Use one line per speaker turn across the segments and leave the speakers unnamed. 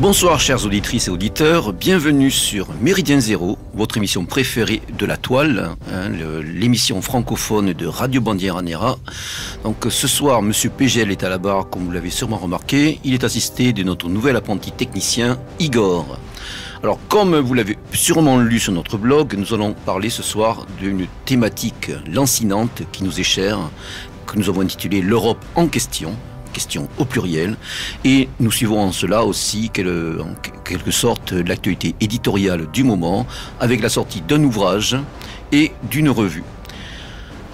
Bonsoir chères auditrices et auditeurs, bienvenue sur Méridien Zéro, votre émission préférée de la toile, l'émission francophone de Radio Bandiera Nera. Donc ce soir, Monsieur PGL est à la barre, comme vous l'avez sûrement remarqué. Il est assisté de notre nouvel apprenti technicien, Igor. Alors comme vous l'avez sûrement lu sur notre blog, nous allons parler ce soir d'une thématique lancinante qui nous est chère, que nous avons intitulée l'Europe en question au pluriel, et nous suivons en cela aussi en quelque sorte l'actualité éditoriale du moment avec la sortie d'un ouvrage et d'une revue.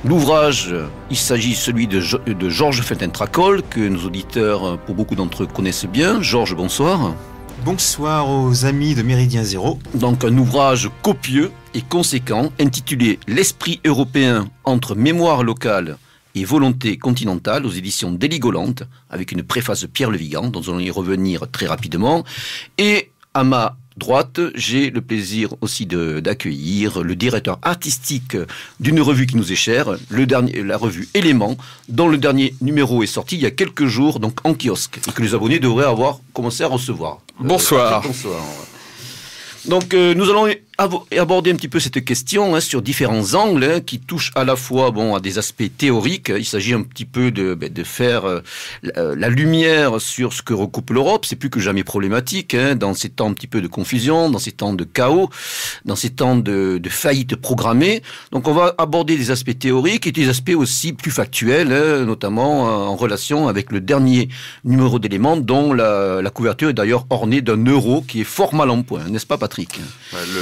L'ouvrage, il s'agit celui de Georges Fenton-Tracol, que nos auditeurs, pour beaucoup d'entre eux, connaissent bien. Georges, bonsoir.
Bonsoir aux amis de Méridien Zéro.
Donc un ouvrage copieux et conséquent intitulé « L'esprit européen entre mémoire locale et volonté continentale » aux éditions d'Héligoland, avec une préface de Pierre Le Vigan, dont nous allons y revenir très rapidement. Et à ma droite, j'ai le plaisir aussi d'accueillir le directeur artistique d'une revue qui nous est chère, la revue Éléments, dont le dernier numéro est sorti il y a quelques jours, donc en kiosque, et que les abonnés devraient avoir commencé à recevoir.
Bonsoir.
Bonsoir. Donc nous allons aborder un petit peu cette question sur différents angles qui touchent à la fois à des aspects théoriques. Il s'agit un petit peu de faire la lumière sur ce que recoupe l'Europe. C'est plus que jamais problématique dans ces temps un petit peu de confusion, dans ces temps de chaos, dans ces temps de faillite programmée. Donc on va aborder des aspects théoriques et des aspects aussi plus factuels, notamment en relation avec le dernier numéro d'Éléments, dont la couverture est d'ailleurs ornée d'un euro qui est fort mal en point, n'est-ce pas Patrick ?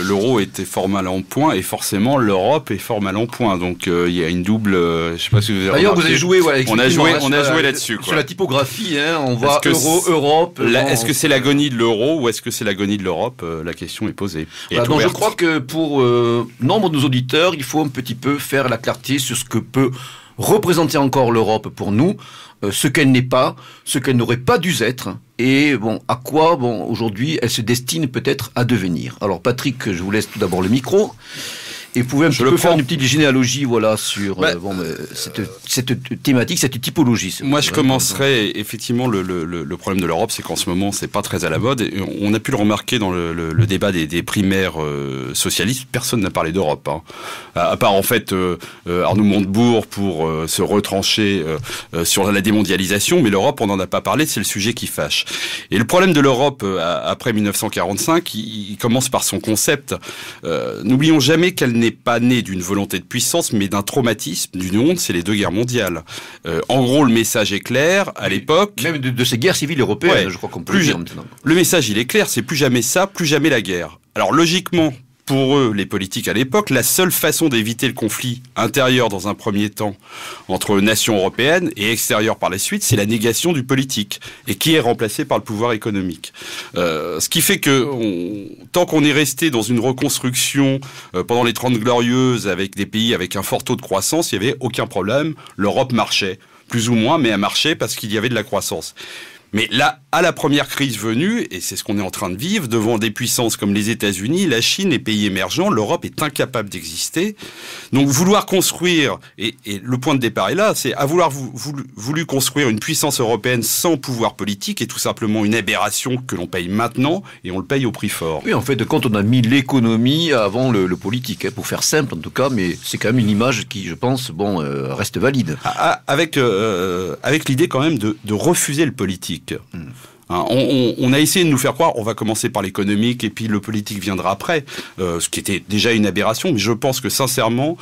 L'euro était fort mal en point et forcément l'Europe est fort mal en point. Donc il y a une double. Je sais pas si vous avez
D'ailleurs,
remarqué.
Vous avez joué.
On a joué là-dessus.
Sur la typographie, on voit euro, Europe.
Est-ce que c'est l'agonie de l'euro ou est-ce que c'est l'agonie de l'Europe? La question est posée.
Donc je crois que pour nombre de nos auditeurs, il faut un petit peu faire la clarté sur ce que peut représenter encore l'Europe pour nous, ce qu'elle n'est pas, ce qu'elle n'aurait pas dû être, et à quoi aujourd'hui elle se destine peut-être à devenir. Alors Patrick, je vous laisse tout d'abord le micro. Et vous pouvez faire une petite généalogie sur cette thématique, cette typologie.
Moi, je commencerai effectivement le problème de l'Europe, c'est qu'en ce moment, c'est pas très à la mode. Et on a pu le remarquer dans le débat des primaires socialistes. Personne n'a parlé d'Europe, à part en fait Arnaud Montebourg pour se retrancher sur la démondialisation. Mais l'Europe, on n'en a pas parlé. C'est le sujet qui fâche. Et le problème de l'Europe après 1945, il commence par son concept. N'oublions jamais qu'elle n'est pas née d'une volonté de puissance, mais d'un traumatisme, d'une honte, c'est les deux guerres mondiales. En gros, le message est clair, à l'époque...
Même de ces guerres civiles européennes, je crois qu'on peut le dire maintenant.
Le message, il est clair, c'est plus jamais ça, plus jamais la guerre. Alors logiquement, pour eux, les politiques à l'époque, la seule façon d'éviter le conflit intérieur dans un premier temps entre nations européennes et extérieur par la suite, c'est la négation du politique et qui est remplacé par le pouvoir économique. Ce qui fait que tant qu'on est resté dans une reconstruction pendant les 30 glorieuses avec des pays avec un fort taux de croissance, il n'y avait aucun problème. L'Europe marchait, plus ou moins, mais elle marchait parce qu'il y avait de la croissance. Mais là, à la première crise venue, et c'est ce qu'on est en train de vivre, devant des puissances comme les États-Unis, la Chine, les pays émergents, l'Europe est incapable d'exister. Donc vouloir construire, et le point de départ est là, c'est avoir voulu construire une puissance européenne sans pouvoir politique est tout simplement une aberration que l'on paye maintenant, et on le paye au prix fort.
Oui, en fait, de compte, on a mis l'économie avant le politique, pour faire simple en tout cas, mais c'est quand même une image qui, je pense, reste valide.
Avec l'idée quand même de refuser le politique. On a essayé de nous faire croire, on va commencer par l'économique et puis le politique viendra après, ce qui était déjà une aberration, mais je pense que sincèrement,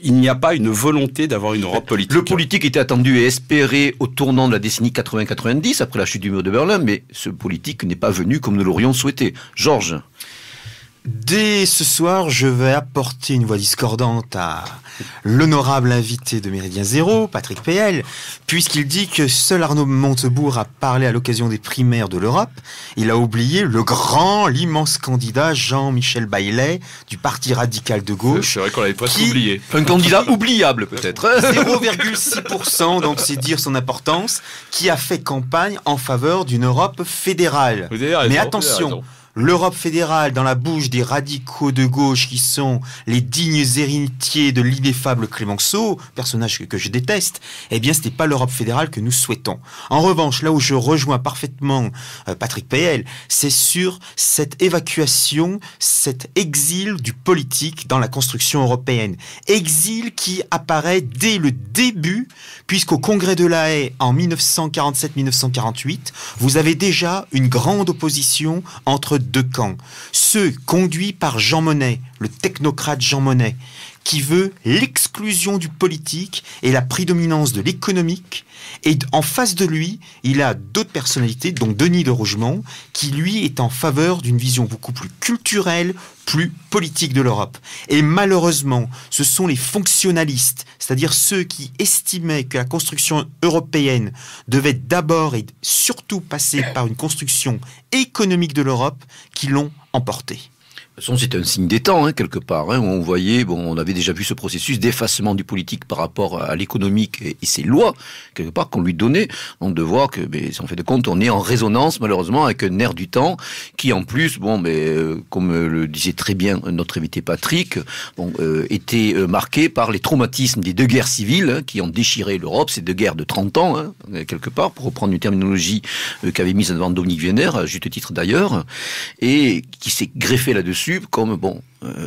il n'y a pas une volonté d'avoir une Europe politique.
Le politique était attendu et espéré au tournant de la décennie 80-90, après la chute du mur de Berlin, mais ce politique n'est pas venu comme nous l'aurions souhaité. Georges ?
Dès ce soir, je vais apporter une voix discordante à l'honorable invité de Méridien Zéro, Patrick PL, puisqu'il dit que seul Arnaud Montebourg a parlé à l'occasion des primaires de l'Europe. Il a oublié l'immense candidat Jean-Michel Baillet du Parti radical de gauche.
C'est vrai qu'on l'avait presque oublié.
Un candidat oubliable peut-être.
0,6%, donc c'est dire son importance, qui a fait campagne en faveur d'une Europe fédérale. Mais attention, l'Europe fédérale dans la bouche des radicaux de gauche qui sont les dignes héritiers de l'ineffable Clémenceau, personnage que je déteste, eh bien ce n'est pas l'Europe fédérale que nous souhaitons. En revanche, là où je rejoins parfaitement Patrick Peyel, c'est sur cette évacuation, cet exil du politique dans la construction européenne. Exil qui apparaît dès le début, puisqu'au Congrès de La Haye en 1947-1948, vous avez déjà une grande opposition entre deux camps. Ceux conduits par Jean Monnet, le technocrate Jean Monnet, qui veut l'exclusion du politique et la prédominance de l'économique. Et en face de lui, il a d'autres personnalités, dont Denis de Rougemont, qui lui est en faveur d'une vision beaucoup plus culturelle, plus politique de l'Europe. Et malheureusement, ce sont les fonctionnalistes, c'est-à-dire ceux qui estimaient que la construction européenne devait d'abord et surtout passer par une construction économique de l'Europe, qui l'ont emporté.
De toute façon, c'était un signe des temps, quelque part. Où on voyait, on avait déjà vu ce processus d'effacement du politique par rapport à l'économique et ses lois, quelque part, qu'on lui donnait. Donc, de voir que, en fait de compte, on est en résonance, malheureusement, avec un air du temps qui, en plus, comme le disait très bien notre invité Patrick, était marqué par les traumatismes des deux guerres civiles qui ont déchiré l'Europe, ces deux guerres de 30 ans, quelque part, pour reprendre une terminologie qu'avait mise en avant Dominique Wiener, à juste titre d'ailleurs, et qui s'est greffé là-dessus comme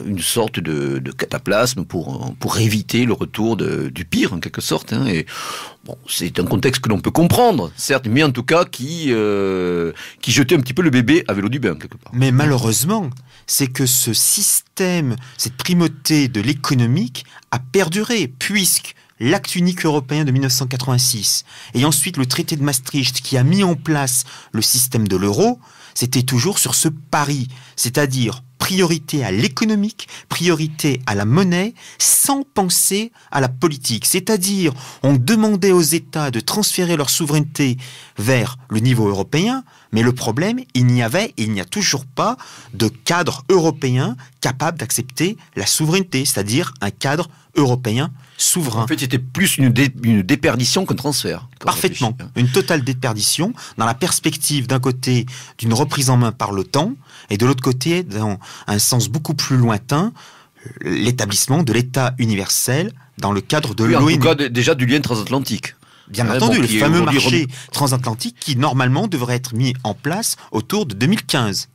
une sorte de cataplasme pour éviter le retour du pire en quelque sorte. Et c'est un contexte que l'on peut comprendre, certes, mais en tout cas qui jetait un petit peu le bébé avec l'eau du bain quelque part.
Mais malheureusement, c'est que ce système, cette primauté de l'économique a perduré, puisque l'acte unique européen de 1986 et ensuite le traité de Maastricht qui a mis en place le système de l'euro, c'était toujours sur ce pari, c'est-à-dire priorité à l'économique, priorité à la monnaie, sans penser à la politique. C'est-à-dire, on demandait aux États de transférer leur souveraineté vers le niveau européen, mais le problème, il n'y a toujours pas de cadre européen capable d'accepter la souveraineté, c'est-à-dire un cadre européen souverain.
En fait, c'était plus une déperdition qu'un transfert.
Parfaitement. Une totale déperdition dans la perspective d'un côté d'une reprise en main par l'OTAN et de l'autre côté, dans un sens beaucoup plus lointain, l'établissement de l'État universel dans le cadre de l'ONU.
En tout cas, déjà du lien transatlantique.
Bien entendu, le fameux marché transatlantique qui normalement devrait être mis en place autour de 2015.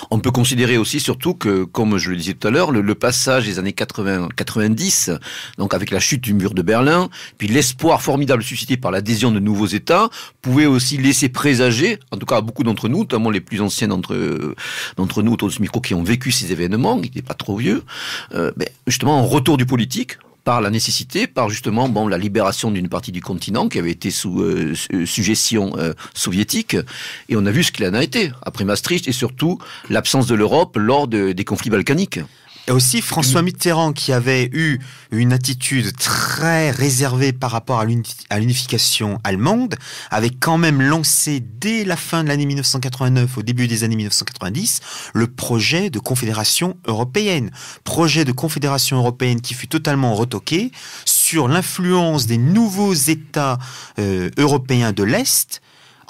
On peut considérer aussi surtout que, comme je le disais tout à l'heure, le passage des années 80-90, donc avec la chute du mur de Berlin, puis l'espoir formidable suscité par l'adhésion de nouveaux États, pouvait aussi laisser présager, en tout cas à beaucoup d'entre nous, notamment les plus anciens d'entre nous autour de ce micro qui ont vécu ces événements, qui n'étaient pas trop vieux, justement un retour du politique, par la nécessité, par justement la libération d'une partie du continent qui avait été sous suggestion soviétique, et on a vu ce qu'il en a été après Maastricht, et surtout l'absence de l'Europe lors des conflits balkaniques.
Et aussi François Mitterrand qui avait eu une attitude très réservée par rapport à l'unification allemande, avait quand même lancé dès la fin de l'année 1989, au début des années 1990, le projet de confédération européenne. Projet de confédération européenne qui fut totalement retoqué sur l'influence des nouveaux États européens de l'Est,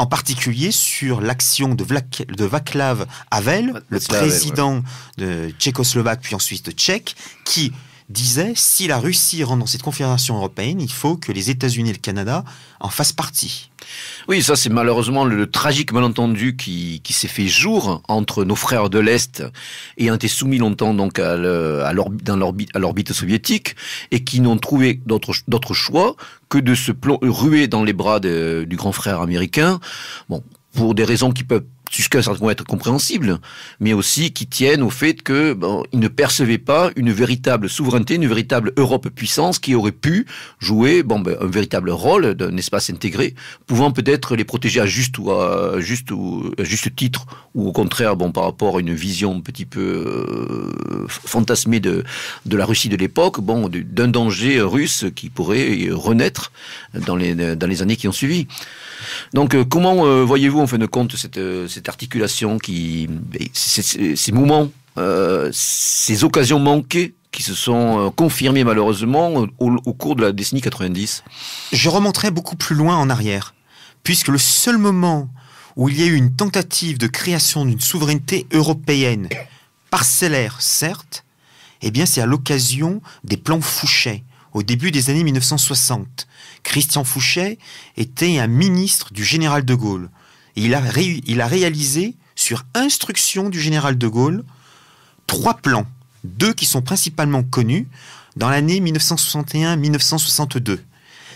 en particulier sur l'action de Václav Havel, le président de Tchécoslovaque puis ensuite tchèque, qui disait si la Russie rentre dans cette confédération européenne, il faut que les États-Unis et le Canada en fassent partie.
Oui, ça c'est malheureusement le tragique malentendu qui s'est fait jour entre nos frères de l'Est ayant été soumis longtemps donc à l'orbite soviétique et qui n'ont trouvé d'autre choix que de se ruer dans les bras du grand frère américain, pour des raisons qui peuvent jusqu'à un certain point être compréhensibles, mais aussi qui tiennent au fait que ils ne percevaient pas une véritable souveraineté, une véritable Europe puissance qui aurait pu jouer un véritable rôle d'un espace intégré, pouvant peut-être les protéger à juste titre, ou au contraire par rapport à une vision un petit peu fantasmée de la Russie de l'époque, d'un danger russe qui pourrait renaître dans les années qui ont suivi. Donc comment voyez-vous en fin de compte cette articulation ces moments, ces occasions manquées qui se sont confirmées malheureusement au cours de la décennie 90?
Je remonterai beaucoup plus loin en arrière, puisque le seul moment où il y a eu une tentative de création d'une souveraineté européenne, parcellaire certes, eh bien c'est à l'occasion des plans Fouchet, au début des années 1960. Christian Fouchet était un ministre du général de Gaulle. Et il a réalisé, sur instruction du général de Gaulle, 3 plans, 2 qui sont principalement connus, dans l'année 1961-1962.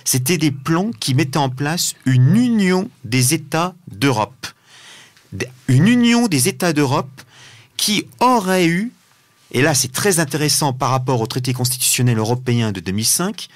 C'était des plans qui mettaient en place une union des États d'Europe. Une union des États d'Europe qui aurait eu, et là c'est très intéressant par rapport au traité constitutionnel européen de 2005,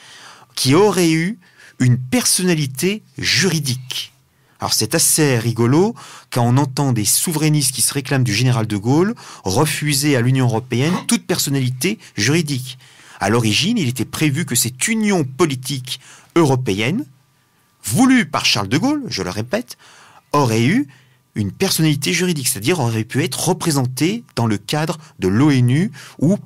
qui aurait eu une personnalité juridique. Alors c'est assez rigolo quand on entend des souverainistes qui se réclament du général de Gaulle refuser à l'Union européenne toute personnalité juridique. À l'origine, il était prévu que cette union politique européenne, voulue par Charles de Gaulle, je le répète, aurait eu une personnalité juridique, c'est-à-dire aurait pu être représentée dans le cadre de l'ONU ou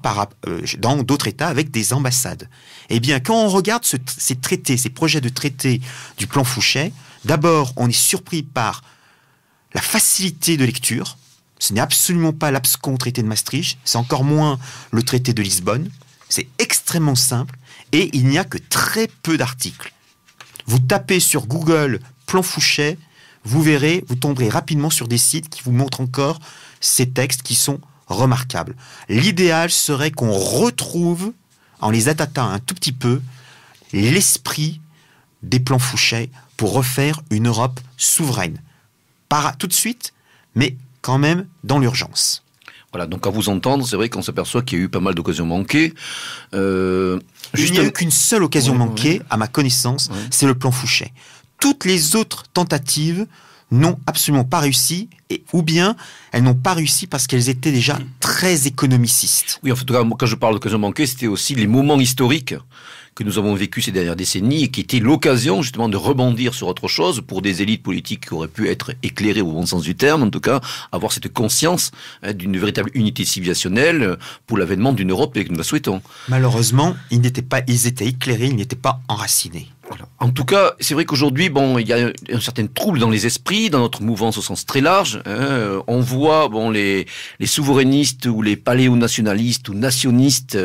dans d'autres États avec des ambassades. Eh bien, quand on regarde ces traités, ces projets de traités du plan Fouchet, d'abord, on est surpris par la facilité de lecture. Ce n'est absolument pas l'abscon traité de Maastricht, c'est encore moins le traité de Lisbonne. C'est extrêmement simple et il n'y a que très peu d'articles. Vous tapez sur Google plan Fouchet, vous verrez, vous tomberez rapidement sur des sites qui vous montrent encore ces textes qui sont remarquables. L'idéal serait qu'on retrouve, en les attaquant un tout petit peu, l'esprit des plans Fouchet pour refaire une Europe souveraine. Pas tout de suite, mais quand même dans l'urgence.
Voilà, donc à vous entendre, c'est vrai qu'on s'aperçoit qu'il y a eu pas mal d'occasions manquées.
Il n'y a eu qu'une seule occasion manquée, à ma connaissance, c'est le plan Fouchet. Toutes les autres tentatives n'ont absolument pas réussi, ou bien elles n'ont pas réussi parce qu'elles étaient déjà très économicistes.
Oui, en tout cas, quand je parle d'occasion manquée, c'était aussi les moments historiques que nous avons vécu ces dernières décennies et qui étaient l'occasion justement de rebondir sur autre chose pour des élites politiques qui auraient pu être éclairées au bon sens du terme, en tout cas avoir cette conscience d'une véritable unité civilisationnelle pour l'avènement d'une Europe que nous la souhaitons.
Malheureusement, ils étaient éclairés, ils n'étaient pas enracinés.
Voilà. En tout cas, c'est vrai qu'aujourd'hui, il y a un certain trouble dans les esprits, dans notre mouvance au sens très large. On voit, les souverainistes ou les paléonationalistes ou nationalistes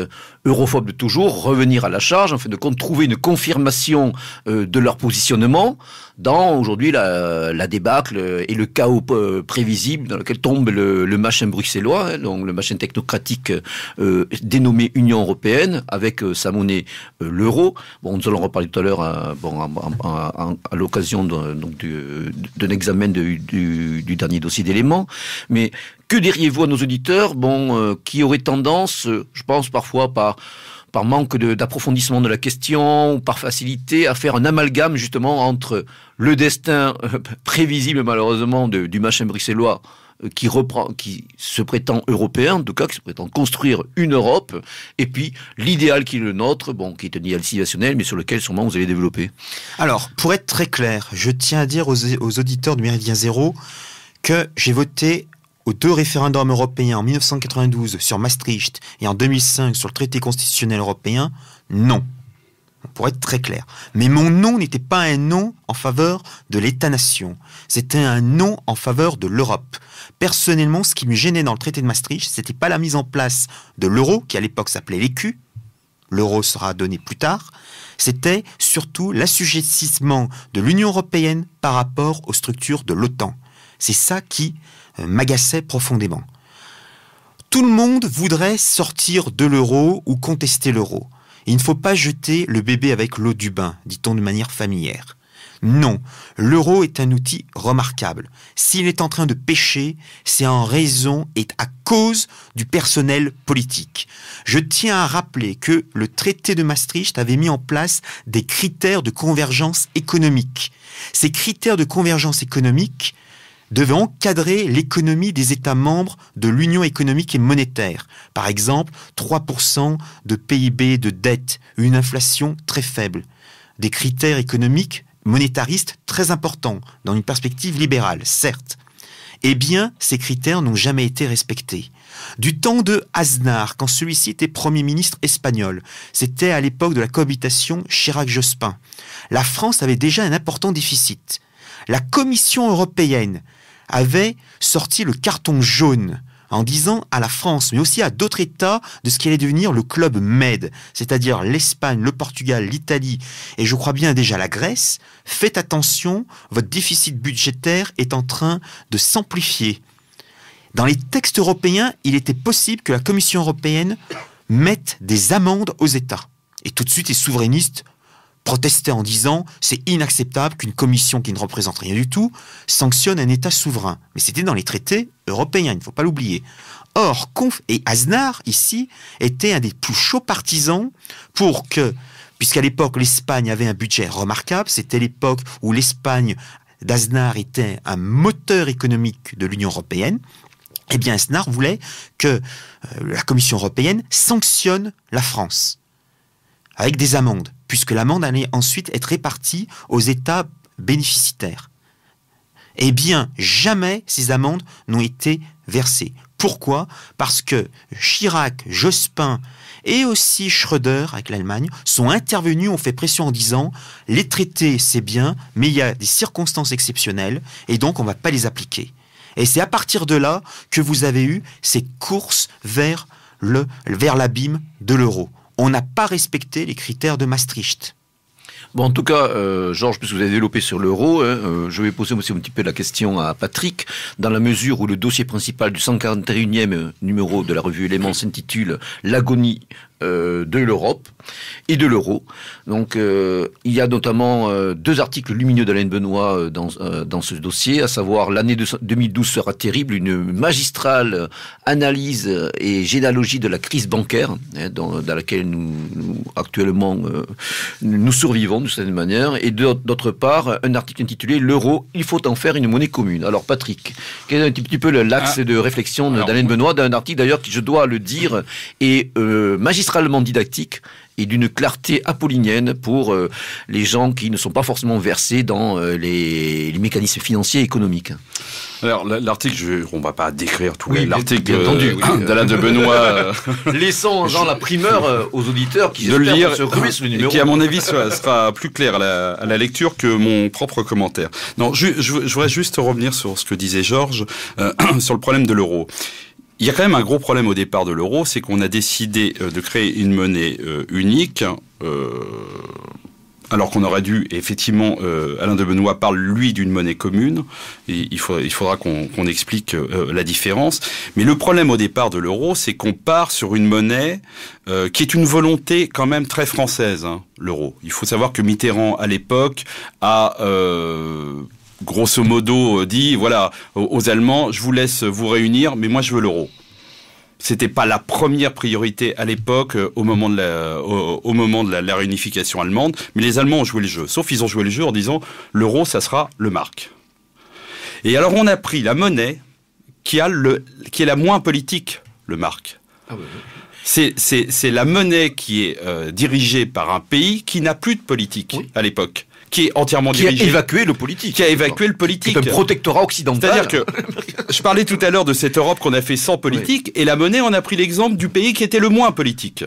europhobes de toujours revenir à la charge, afin de trouver une confirmation de leur positionnement dans aujourd'hui la débâcle et le chaos prévisible dans lequel tombe le machin bruxellois, donc le machin technocratique dénommé Union européenne avec sa monnaie l'euro. Nous allons reparler tout à l'heure à l'occasion d'un examen du dernier dossier d'éléments. Mais que diriez-vous à nos auditeurs qui auraient tendance, je pense parfois par manque d'approfondissement de la question, ou par facilité, à faire un amalgame justement entre le destin prévisible malheureusement du machin bruxellois qui se prétend européen, en tout cas qui se prétend construire une Europe, et puis l'idéal qui est le nôtre, qui est un idéal civilisationnel, mais sur lequel sûrement vous allez développer.
Alors, pour être très clair, je tiens à dire aux auditeurs de Méridien Zéro que j'ai voté aux 2 référendums européens en 1992 sur Maastricht et en 2005 sur le traité constitutionnel européen, non. Pour être très clair. Mais mon non n'était pas un non en faveur de l'État-nation. C'était un non en faveur de l'Europe. Personnellement, ce qui me gênait dans le traité de Maastricht, c'était pas la mise en place de l'euro, qui à l'époque s'appelait l'écu. L'euro sera donné plus tard. C'était surtout l'assujettissement de l'Union européenne par rapport aux structures de l'OTAN. C'est ça qui m'agaçait profondément. Tout le monde voudrait sortir de l'euro ou contester l'euro. Il ne faut pas jeter le bébé avec l'eau du bain, dit-on de manière familière. Non, l'euro est un outil remarquable. S'il est en train de pécher, c'est en raison et à cause du personnel politique. Je tiens à rappeler que le traité de Maastricht avait mis en place des critères de convergence économique. Ces critères de convergence économique devaient encadrer l'économie des États membres de l'Union économique et monétaire. Par exemple, 3% de PIB de dette, une inflation très faible. Des critères économiques monétaristes très importants, dans une perspective libérale, certes. Eh bien, ces critères n'ont jamais été respectés. Du temps de Aznar, quand celui-ci était Premier ministre espagnol, c'était à l'époque de la cohabitation Chirac-Jospin, la France avait déjà un important déficit. La Commission européenne avait sorti le carton jaune en disant à la France, mais aussi à d'autres États, de ce qui allait devenir le club Med, c'est-à-dire l'Espagne, le Portugal, l'Italie, et je crois bien déjà la Grèce, faites attention, votre déficit budgétaire est en train de s'amplifier. Dans les textes européens, il était possible que la Commission européenne mette des amendes aux États. Et tout de suite, les souverainistes protestaient en disant « c'est inacceptable qu'une commission qui ne représente rien du tout sanctionne un État souverain ». Mais c'était dans les traités européens, il ne faut pas l'oublier. Or, et Aznar, ici, était un des plus chauds partisans pour que, puisqu'à l'époque l'Espagne avait un budget remarquable, c'était l'époque où l'Espagne d'Aznar était un moteur économique de l'Union européenne, eh bien Aznar voulait que la Commission européenne sanctionne la France avec des amendes, puisque l'amende allait ensuite être répartie aux États bénéficiaires. Eh bien, jamais ces amendes n'ont été versées. Pourquoi ? Parce que Chirac, Jospin et aussi Schröder avec l'Allemagne sont intervenus, ont fait pression en disant « les traités c'est bien, mais il y a des circonstances exceptionnelles et donc on ne va pas les appliquer ». Et c'est à partir de là que vous avez eu ces courses vers l'abîme de l'euro. On n'a pas respecté les critères de Maastricht.
Bon, en tout cas, Georges, puisque vous avez développé sur l'euro, je vais poser aussi un petit peu la question à Patrick, dans la mesure où le dossier principal du 141e numéro de la revue Éléments s'intitule « L'agonie de l'Europe et de l'euro ». Donc, il y a notamment deux articles lumineux d'Alain Benoît dans ce dossier, à savoir « L'année 2012 sera terrible », une magistrale analyse et généalogie de la crise bancaire, dans laquelle nous actuellement nous survivons de cette manière, et d'autre part, un article intitulé « L'euro, il faut en faire une monnaie commune ». Alors Patrick, quel est un petit peu l'axe de réflexion d'Alain Benoît, d'un article d'ailleurs qui, je dois le dire, est magistralement didactique et d'une clarté apollinienne pour les gens qui ne sont pas forcément versés dans les mécanismes financiers et économiques.
Alors l'article, on ne va pas décrire tout
l'article
d'Alain de Benoît.
Laissons la primeur aux auditeurs qui
de le lire,
se ruer sur le numéro.
Et qui à mon avis sera plus clair à la lecture que mon propre commentaire. Non, je voudrais juste revenir sur ce que disait Georges sur le problème de l'euro. Il y a quand même un gros problème au départ de l'euro, c'est qu'on a décidé de créer une monnaie unique, alors qu'on aurait dû, effectivement, Alain de Benoît parle, lui, d'une monnaie commune, et il faudra qu'on explique la différence. Mais le problème au départ de l'euro, c'est qu'on part sur une monnaie qui est une volonté quand même très française, hein, l'euro. Il faut savoir que Mitterrand, à l'époque, a... grosso modo dit, voilà, aux Allemands, je vous laisse vous réunir, mais moi je veux l'euro. C'était pas la première priorité à l'époque, au moment de la réunification allemande, mais les Allemands ont joué le jeu. Sauf ils ont joué le jeu en disant, l'euro, ça sera le mark. Et alors on a pris la monnaie qui est la moins politique, le mark. Ah oui. C'est la monnaie qui est dirigée par un pays qui n'a plus de politique à l'époque. Qui est entièrement dirigé.
Qui a évacué le politique.
Qui a évacué le politique.
C'est un protectorat occidental.
C'est-à-dire que, je parlais tout à l'heure de cette Europe qu'on a fait sans politique, et la monnaie, on a pris l'exemple du pays qui était le moins politique.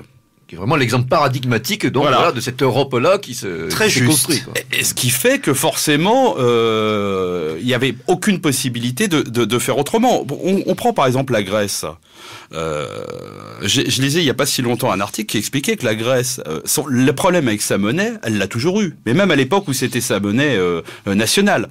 Qui est vraiment l'exemple paradigmatique donc, voilà, de cette Europe-là qui s'est construite.
Et ce qui fait que forcément, il n'y avait aucune possibilité de faire autrement. On prend par exemple la Grèce. Je lisais il n'y a pas si longtemps un article qui expliquait que la Grèce, le problème avec sa monnaie, elle l'a toujours eu. Mais même à l'époque où c'était sa monnaie nationale,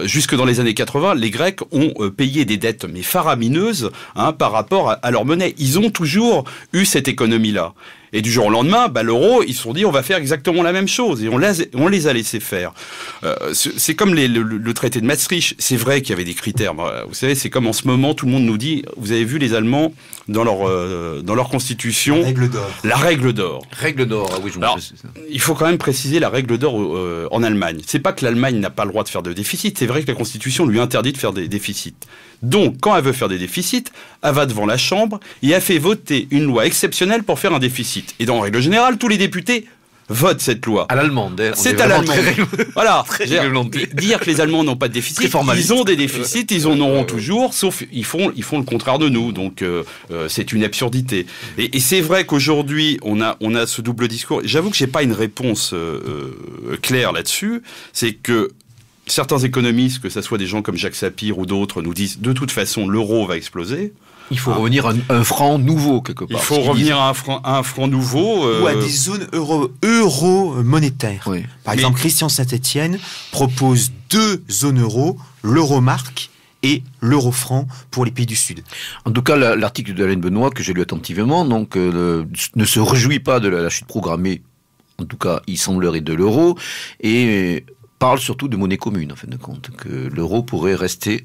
jusque dans les années 80, les Grecs ont payé des dettes mais faramineuses par rapport à leur monnaie. Ils ont toujours eu cette économie-là. Et du jour au lendemain, l'euro, ils se sont dit on va faire exactement la même chose et on les a laissés faire. C'est comme le traité de Maastricht. C'est vrai qu'il y avait des critères. Vous savez, c'est comme en ce moment tout le monde nous dit vous avez vu les Allemands dans leur constitution.
La règle d'or.
La règle d'or.
Règle d'or. Ah oui,
Alors, il faut quand même préciser la règle d'or en Allemagne. C'est pas que l'Allemagne n'a pas le droit de faire de déficit. C'est vrai que la constitution lui interdit de faire des déficits. Donc, quand elle veut faire des déficits, elle va devant la Chambre et elle fait voter une loi exceptionnelle pour faire un déficit. Et dans règle générale, tous les députés votent cette loi.
À l'allemande.
C'est à l'allemande. Voilà. Dire que les Allemands n'ont pas de déficit, ils ont des déficits, ils en auront toujours, sauf ils font le contraire de nous. Donc, c'est une absurdité. Et c'est vrai qu'aujourd'hui, on a ce double discours. J'avoue que j'ai pas une réponse claire là-dessus. C'est que certains économistes, que ce soit des gens comme Jacques Sapir ou d'autres, nous disent de toute façon l'euro va exploser.
Il faut revenir à un franc nouveau quelque part.
Il faut revenir à un franc nouveau.
Ou à des zones euro-monétaires.
Oui.
Par exemple, Christian Saint-Etienne propose 2 zones euro, l'euro-marque et l'euro-franc pour les pays du Sud.
En tout cas, l'article de Alain Benoît, que j'ai lu attentivement, donc, ne se réjouit pas de la chute programmée, en tout cas, il semblerait, de l'euro, et parle surtout de monnaie commune, en fin de compte, que l'euro pourrait rester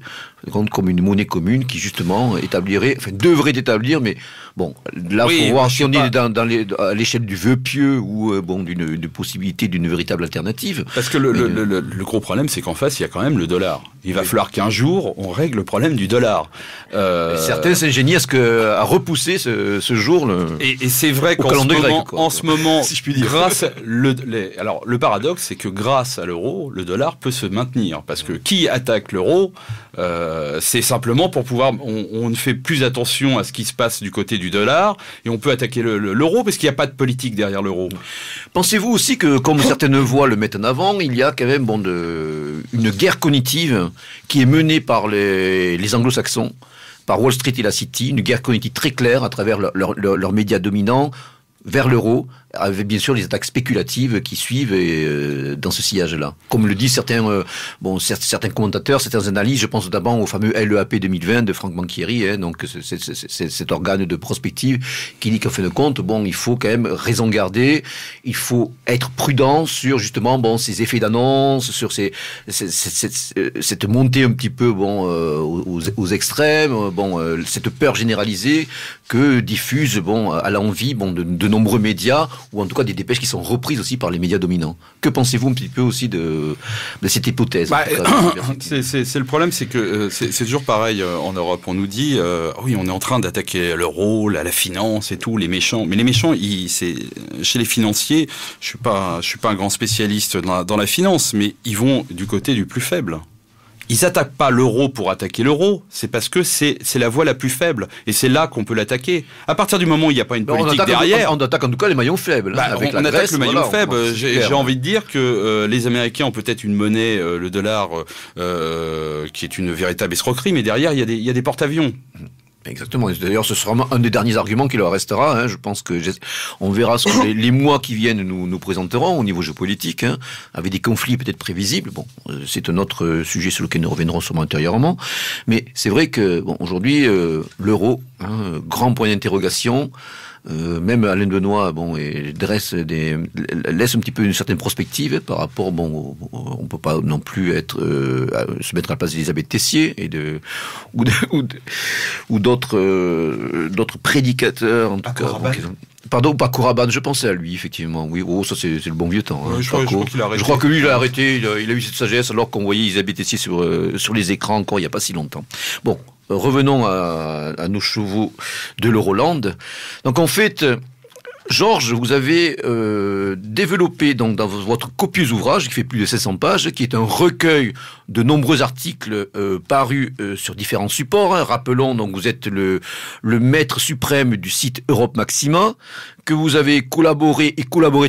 comme une monnaie commune qui, justement, devrait établir, mais bon, là, il faut voir si on est à l'échelle du vœu pieux ou d'une possibilité d'une véritable alternative.
Parce que le gros problème, c'est qu'en face, il y a quand même le dollar. Il va falloir qu'un jour, on règle le problème du dollar.
Certains s'ingénient à repousser ce jour.
Et c'est vrai qu'en ce moment, si je puis dire, alors le paradoxe, c'est que grâce à l'euro, le dollar peut se maintenir. Parce que qui attaque l'euro, c'est simplement pour pouvoir... On ne fait plus attention à ce qui se passe du côté du dollar, et on peut attaquer l'euro parce qu'il n'y a pas de politique derrière l'euro.
Pensez-vous aussi que, comme certaines voix le mettent en avant, il y a quand même une guerre cognitive qui est menée par les anglo-saxons, par Wall Street et la City, une guerre cognitive très claire à travers leurs médias dominants vers l'euro, avec bien sûr les attaques spéculatives qui suivent dans ce sillage-là. Comme le disent certains commentateurs, certaines analyses, je pense notamment au fameux LEAP 2020 de Franck Banchieri, donc c'est cet organe de prospective qui dit qu'en fin de compte, il faut quand même raison garder, il faut être prudent sur justement ces effets d'annonce, sur cette montée un petit peu aux extrêmes, cette peur généralisée que diffusent à l'envi de nombreux médias, ou en tout cas des dépêches qui sont reprises aussi par les médias dominants. Que pensez-vous un petit peu aussi de cette hypothèse?
C'est le problème, c'est que c'est toujours pareil en Europe. On nous dit, oui, on est en train d'attaquer l'euro, la finance et tout, les méchants. Mais les méchants, chez les financiers, je suis pas un grand spécialiste dans la finance, mais ils vont du côté du plus faible. Ils attaquent pas l'euro pour attaquer l'euro, c'est parce que c'est la voie la plus faible, et c'est là qu'on peut l'attaquer. À partir du moment où il n'y a pas une politique derrière...
On attaque en tout cas les maillons faibles.
On attaque le maillon faible. J'ai envie de dire que les Américains ont peut-être une monnaie, le dollar, qui est une véritable escroquerie, mais derrière il y a des porte-avions.
Exactement. D'ailleurs, ce sera un des derniers arguments qui leur restera. Je pense que on verra ce que les mois qui viennent nous présenteront au niveau géopolitique, avec des conflits peut-être prévisibles. C'est un autre sujet sur lequel nous reviendrons sûrement antérieurement. Mais c'est vrai que aujourd'hui, l'euro, grand point d'interrogation. Même Alain Benoît, laisse un petit peu une certaine prospective par rapport, on peut pas non plus se mettre à la place d'Elisabeth Tessier ou d'autres prédicateurs, en tout cas. Pardon, Paco Rabanne, je pensais à lui, effectivement. Oui, ça c'est le bon vieux temps.
Je
crois que lui, il a arrêté, il a eu cette sagesse, alors qu'on voyait Elisabeth Tessier sur les écrans encore il n'y a pas si longtemps. Bon. Revenons à nos chevaux de l'Euroland. Donc en fait, Georges, vous avez développé donc dans votre copieux ouvrage qui fait plus de 700 pages, qui est un recueil de nombreux articles parus sur différents supports. Rappelons donc vous êtes le maître suprême du site Europe Maxima, que vous avez collaboré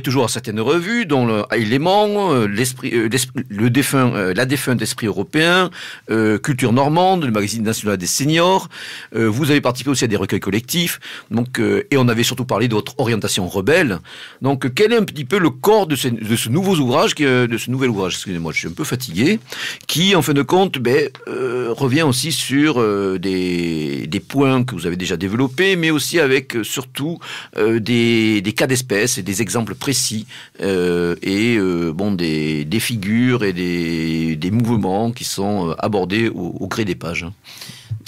toujours à certaines revues, dont Élément, la défunte Esprit européen, Culture normande, le magazine national des seniors. Vous avez participé aussi à des recueils collectifs. Donc, et on avait surtout parlé de votre orientation rebelle. Donc, quel est un petit peu le corps de ce nouvel ouvrage, excusez-moi, je suis un peu fatigué, qui, en fin de compte, revient aussi sur des points que vous avez déjà développés, mais aussi avec surtout des cas d'espèce et des exemples précis des figures et des mouvements qui sont abordés au gré des pages.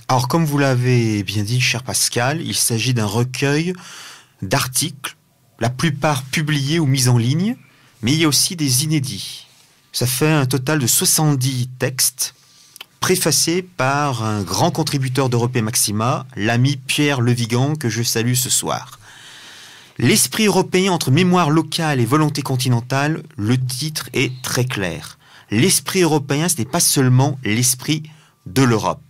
Alors, comme vous l'avez bien dit, cher Pascal, il s'agit d'un recueil d'articles, la plupart publiés ou mis en ligne, mais il y a aussi des inédits. Ça fait un total de 70 textes, préfacés par un grand contributeur d'Europe Maxima, l'ami Pierre Levigan, que je salue ce soir. L'esprit européen entre mémoire locale et volonté continentale, le titre est très clair. L'esprit européen, ce n'est pas seulement l'esprit de l'Europe.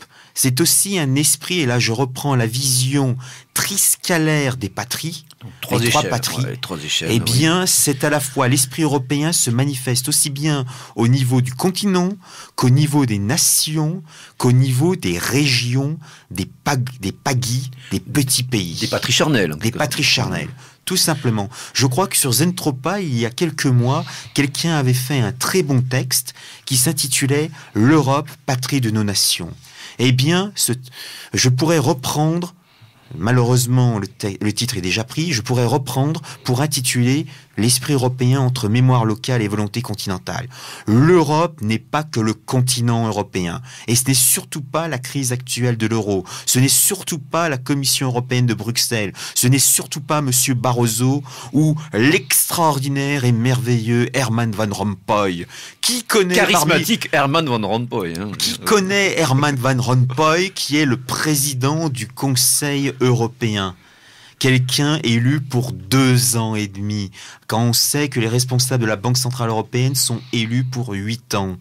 c'est aussi un esprit, et là je reprends la vision triscalaire des patries,
Trois
patries.
Ouais, 3 échelles.
Eh bien, c'est à la fois l'esprit européen se manifeste aussi bien au niveau du continent qu'au niveau des nations, qu'au niveau des régions, des pagis, des petits pays.
Des patries charnelles.
Des patries charnelles. Tout simplement. Je crois que sur Zentropa, il y a quelques mois, quelqu'un avait fait un très bon texte qui s'intitulait « L'Europe, patrie de nos nations ». Eh bien, je pourrais reprendre, malheureusement le titre est déjà pris, je pourrais reprendre pour intituler l'esprit européen entre mémoire locale et volonté continentale. L'Europe n'est pas que le continent européen. Et ce n'est surtout pas la crise actuelle de l'euro. Ce n'est surtout pas la Commission européenne de Bruxelles. Ce n'est surtout pas Monsieur Barroso ou l'extraordinaire et merveilleux Herman Van Rompuy. Qui connaît
charismatique Herman Van Rompuy.
Qui connaît Herman Van Rompuy, qui est le président du Conseil européen? Quelqu'un élu pour 2 ans et demi, quand on sait que les responsables de la Banque Centrale Européenne sont élus pour 8 ans.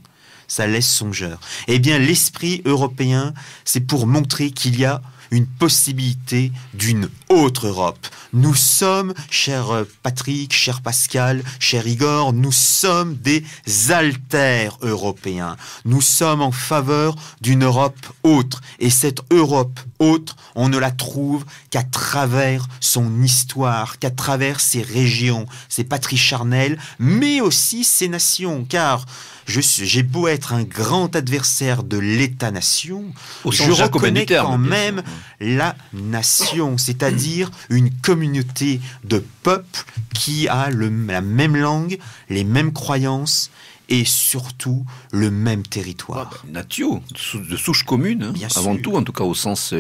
Ça laisse songeur. Eh bien, l'esprit européen, c'est pour montrer qu'il y a une possibilité d'une autre Europe. Nous sommes, cher Patrick, cher Pascal, cher Igor, nous sommes des alters européens. Nous sommes en faveur d'une Europe autre. Et cette Europe autre, on ne la trouve qu'à travers son histoire, qu'à travers ses régions, ses patries charnelles, mais aussi ses nations. Car j'ai beau être un grand adversaire de l'État-nation, je reconnais quand même la nation, c'est-à-dire une communauté de peuples qui a la même langue, les mêmes croyances et surtout le même territoire.
Natio, de souche commune, hein, avant
sûr.
tout, en tout cas au sens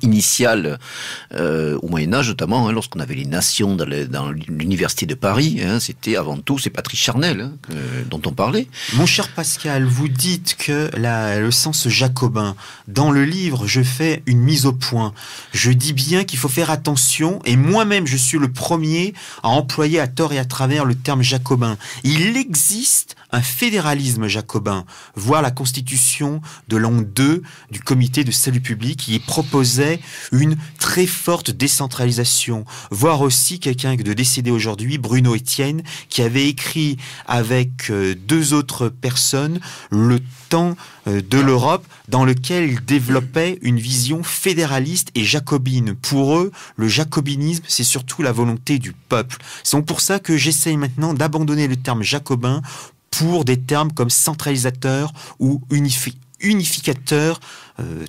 initial, au Moyen-Âge notamment, hein, lorsqu'on avait les nations dans l'université de Paris, hein, c'était avant tout ces patries charnelles hein, dont on parlait.
Mon cher Pascal, vous dites que le sens jacobin, dans le livre, je fais une mise au point. Je dis bien qu'il faut faire attention, et moi-même, je suis le premier à employer à tort et à travers le terme jacobin. Il existe un fédéralisme jacobin, voire la constitution de l'an 2 du comité de salut public qui proposait une très forte décentralisation, voire aussi quelqu'un de décédé aujourd'hui, Bruno Etienne, qui avait écrit avec 2 autres personnes le temps de l'Europe, dans lequel il développait une vision fédéraliste et jacobine. Pour eux, le jacobinisme, c'est surtout la volonté du peuple. C'est pour ça que j'essaye maintenant d'abandonner le terme jacobin pour des termes comme centralisateur ou unificateur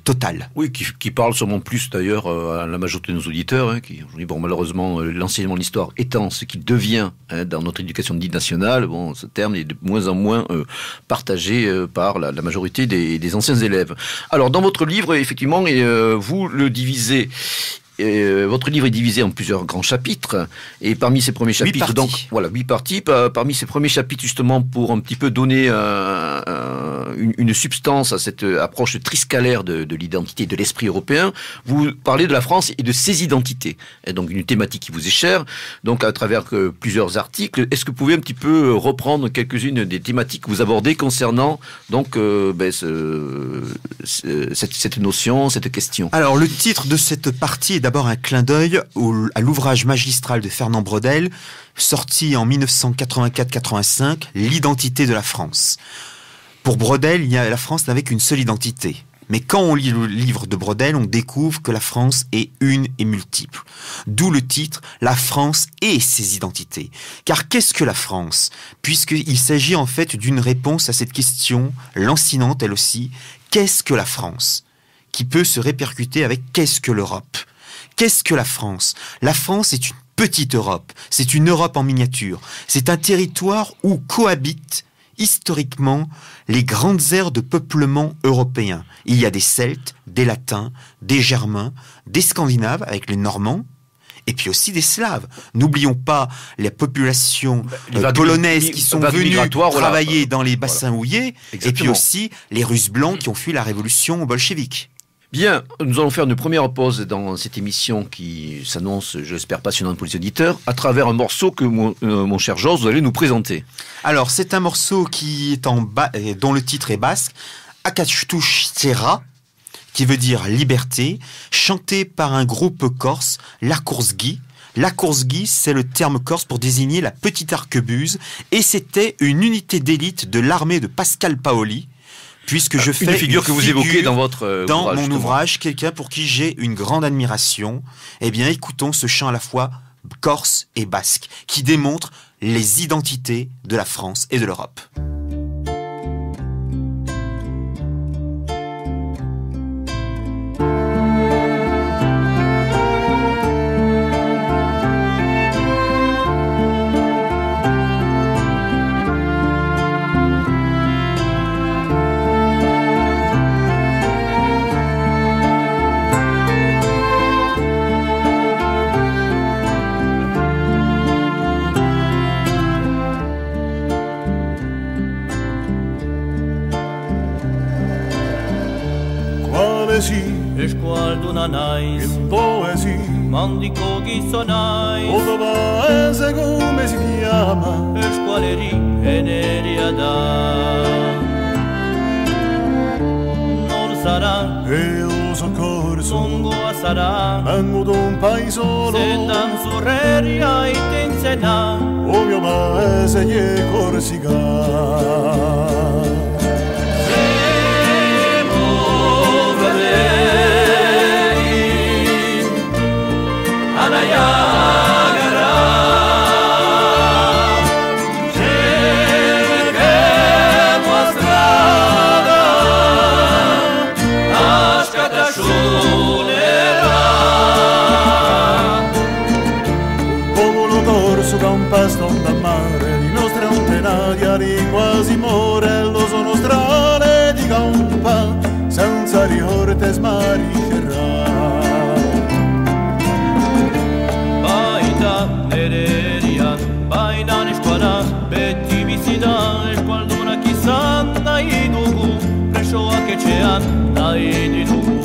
total.
Oui, qui parle sûrement plus d'ailleurs à la majorité de nos auditeurs, hein, qui aujourd'hui, bon, malheureusement, l'enseignement de l'histoire étant ce qu'il devient hein, dans notre éducation dite nationale, bon, ce terme est de moins en moins partagé par la majorité des anciens élèves. Alors, dans votre livre, effectivement, vous le divisez. Votre livre est divisé en plusieurs grands chapitres, et parmi ces premiers chapitres,
8 parties.
donc voilà, 8 parties. Parmi ces premiers chapitres, justement, pour un petit peu donner une substance à cette approche triscalaire de l'identité, de l'esprit européen, vous parlez de la France et de ses identités. Et donc une thématique qui vous est chère, donc à travers plusieurs articles. Est-ce que vous pouvez un petit peu reprendre quelques-unes des thématiques que vous abordez concernant donc cette notion, cette question?
Alors le titre de cette partie est d'abord un clin d'œil à l'ouvrage magistral de Fernand Braudel, sorti en 1984-85, L'identité de la France. Pour Braudel, la France n'avait qu'une seule identité. Mais quand on lit le livre de Braudel, on découvre que la France est une et multiple. D'où le titre « La France et ses identités ». Car qu'est-ce que la France? Puisqu'il s'agit en fait d'une réponse à cette question, lancinante elle aussi, qu'est-ce que la France? Qui peut se répercuter avec qu'est-ce que l'Europe? Qu'est-ce que la France? La France est une petite Europe, c'est une Europe en miniature, c'est un territoire où cohabitent historiquement les grandes aires de peuplement européens. Il y a des Celtes, des Latins, des Germains, des Scandinaves avec les Normands, et puis aussi des Slaves. N'oublions pas les populations polonaises qui sont venues travailler dans les bassins houillers, et puis aussi les Russes blancs qui ont fui la révolution bolchevique.
Bien, nous allons faire une première pause dans cette émission qui s'annonce, je l'espère, passionnante pour les auditeurs, à travers un morceau que mon cher Georges, vous allez nous présenter.
Alors, c'est un morceau qui est dont le titre est basque, Akatush Sera, qui veut dire liberté, chantée par un groupe corse, l'Accorsghi. L'Accorsghi, c'est le terme corse pour désigner la petite arquebuse, et c'était une unité d'élite de l'armée de Pascal Paoli, puisque je fais
une figure que vous évoquez dans votre
dans
ouvrage,
mon
justement.
ouvrage, quelqu'un pour qui j'ai une grande admiration. Eh bien, écoutons ce chant à la fois corse et basque, qui démontre les identités de la France et de l'Europe.
Esqualdo nanais,
in poesia,
mandico ghisonais,
o paese come si chiama?
esqualeri e neriada. Non sarà,
E lo soccorso,
lungo a sarà,
vengo da un paesolo,
se dan surreria e tensena,
o mio paese è Corsica. Dal mare, di nostre antenati ari quasi morello sono strane di campa, senza riorte smariscerà.
baita nereria, baina nesquala, betti visida, esqualduna chissà, dai dugu, prescioa che c'è, dai di dugu.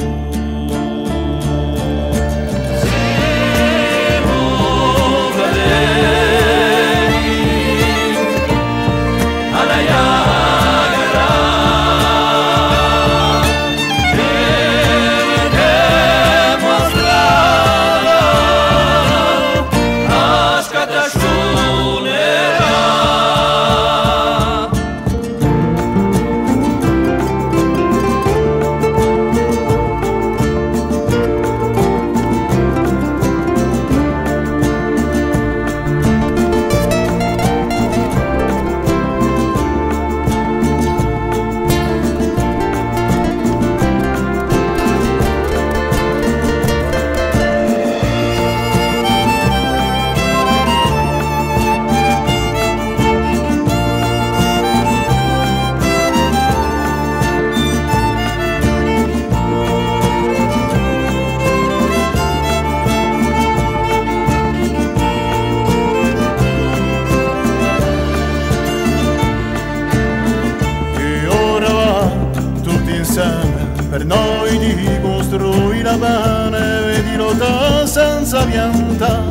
Per noi di costruire la bene, vedilo da senza pianta,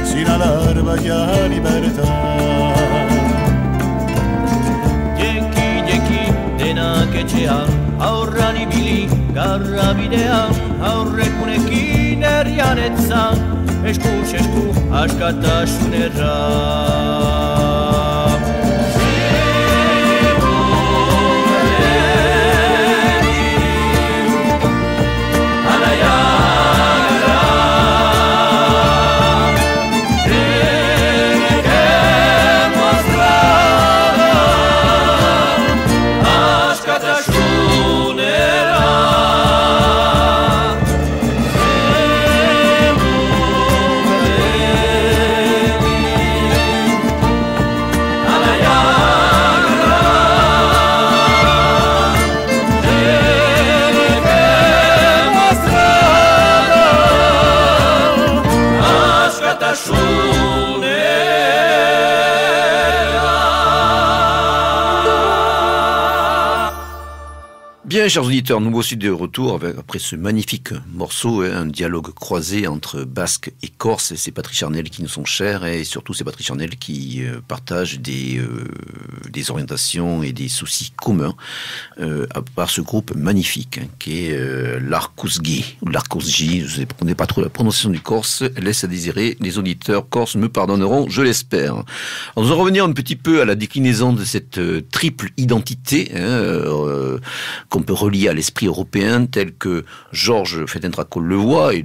sino all'arba che ha libertà.
Dieki, dena che c'è, aurrani bili, garra videa, aurre cuneki nerianezza, escu, ascata shunerra.
Bien, Bien, chers auditeurs, nous voici de retour après ce magnifique morceau, un dialogue croisé entre Basque et Corse. C'est Patrice Charnel qui nous sont chers et surtout c'est Patrice Charnel qui partage des orientations et des soucis communs par ce groupe magnifique qui est l'Arkousgi, ou l'Arkousgi, je ne connais pas trop la prononciation du corse, elle laisse à désirer, les auditeurs corses me pardonneront, je l'espère. Alors, nous allons revenir un petit peu à la déclinaison de cette triple identité qu'on peut relier à l'esprit européen tel que Georges Fetentracol le voit et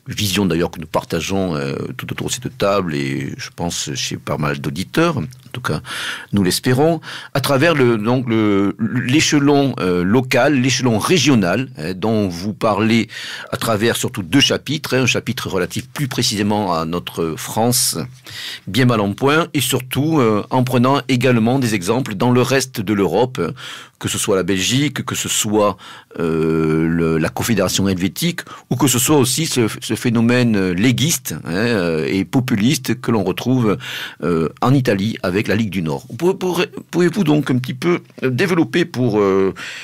vision d'ailleurs que nous partageons tout autour de cette table et je pense chez pas mal d'auditeurs, en tout cas nous l'espérons, à travers l'échelon local, l'échelon régional dont vous parlez à travers surtout deux chapitres, un chapitre relatif plus précisément à notre France bien mal en point et surtout en prenant également des exemples dans le reste de l'Europe, que ce soit la Belgique, que ce soit la Confédération helvétique ou que ce soit aussi ce phénomène léguiste et populiste que l'on retrouve en Italie avec la Ligue du Nord. Pouvez-vous donc un petit peu développer pour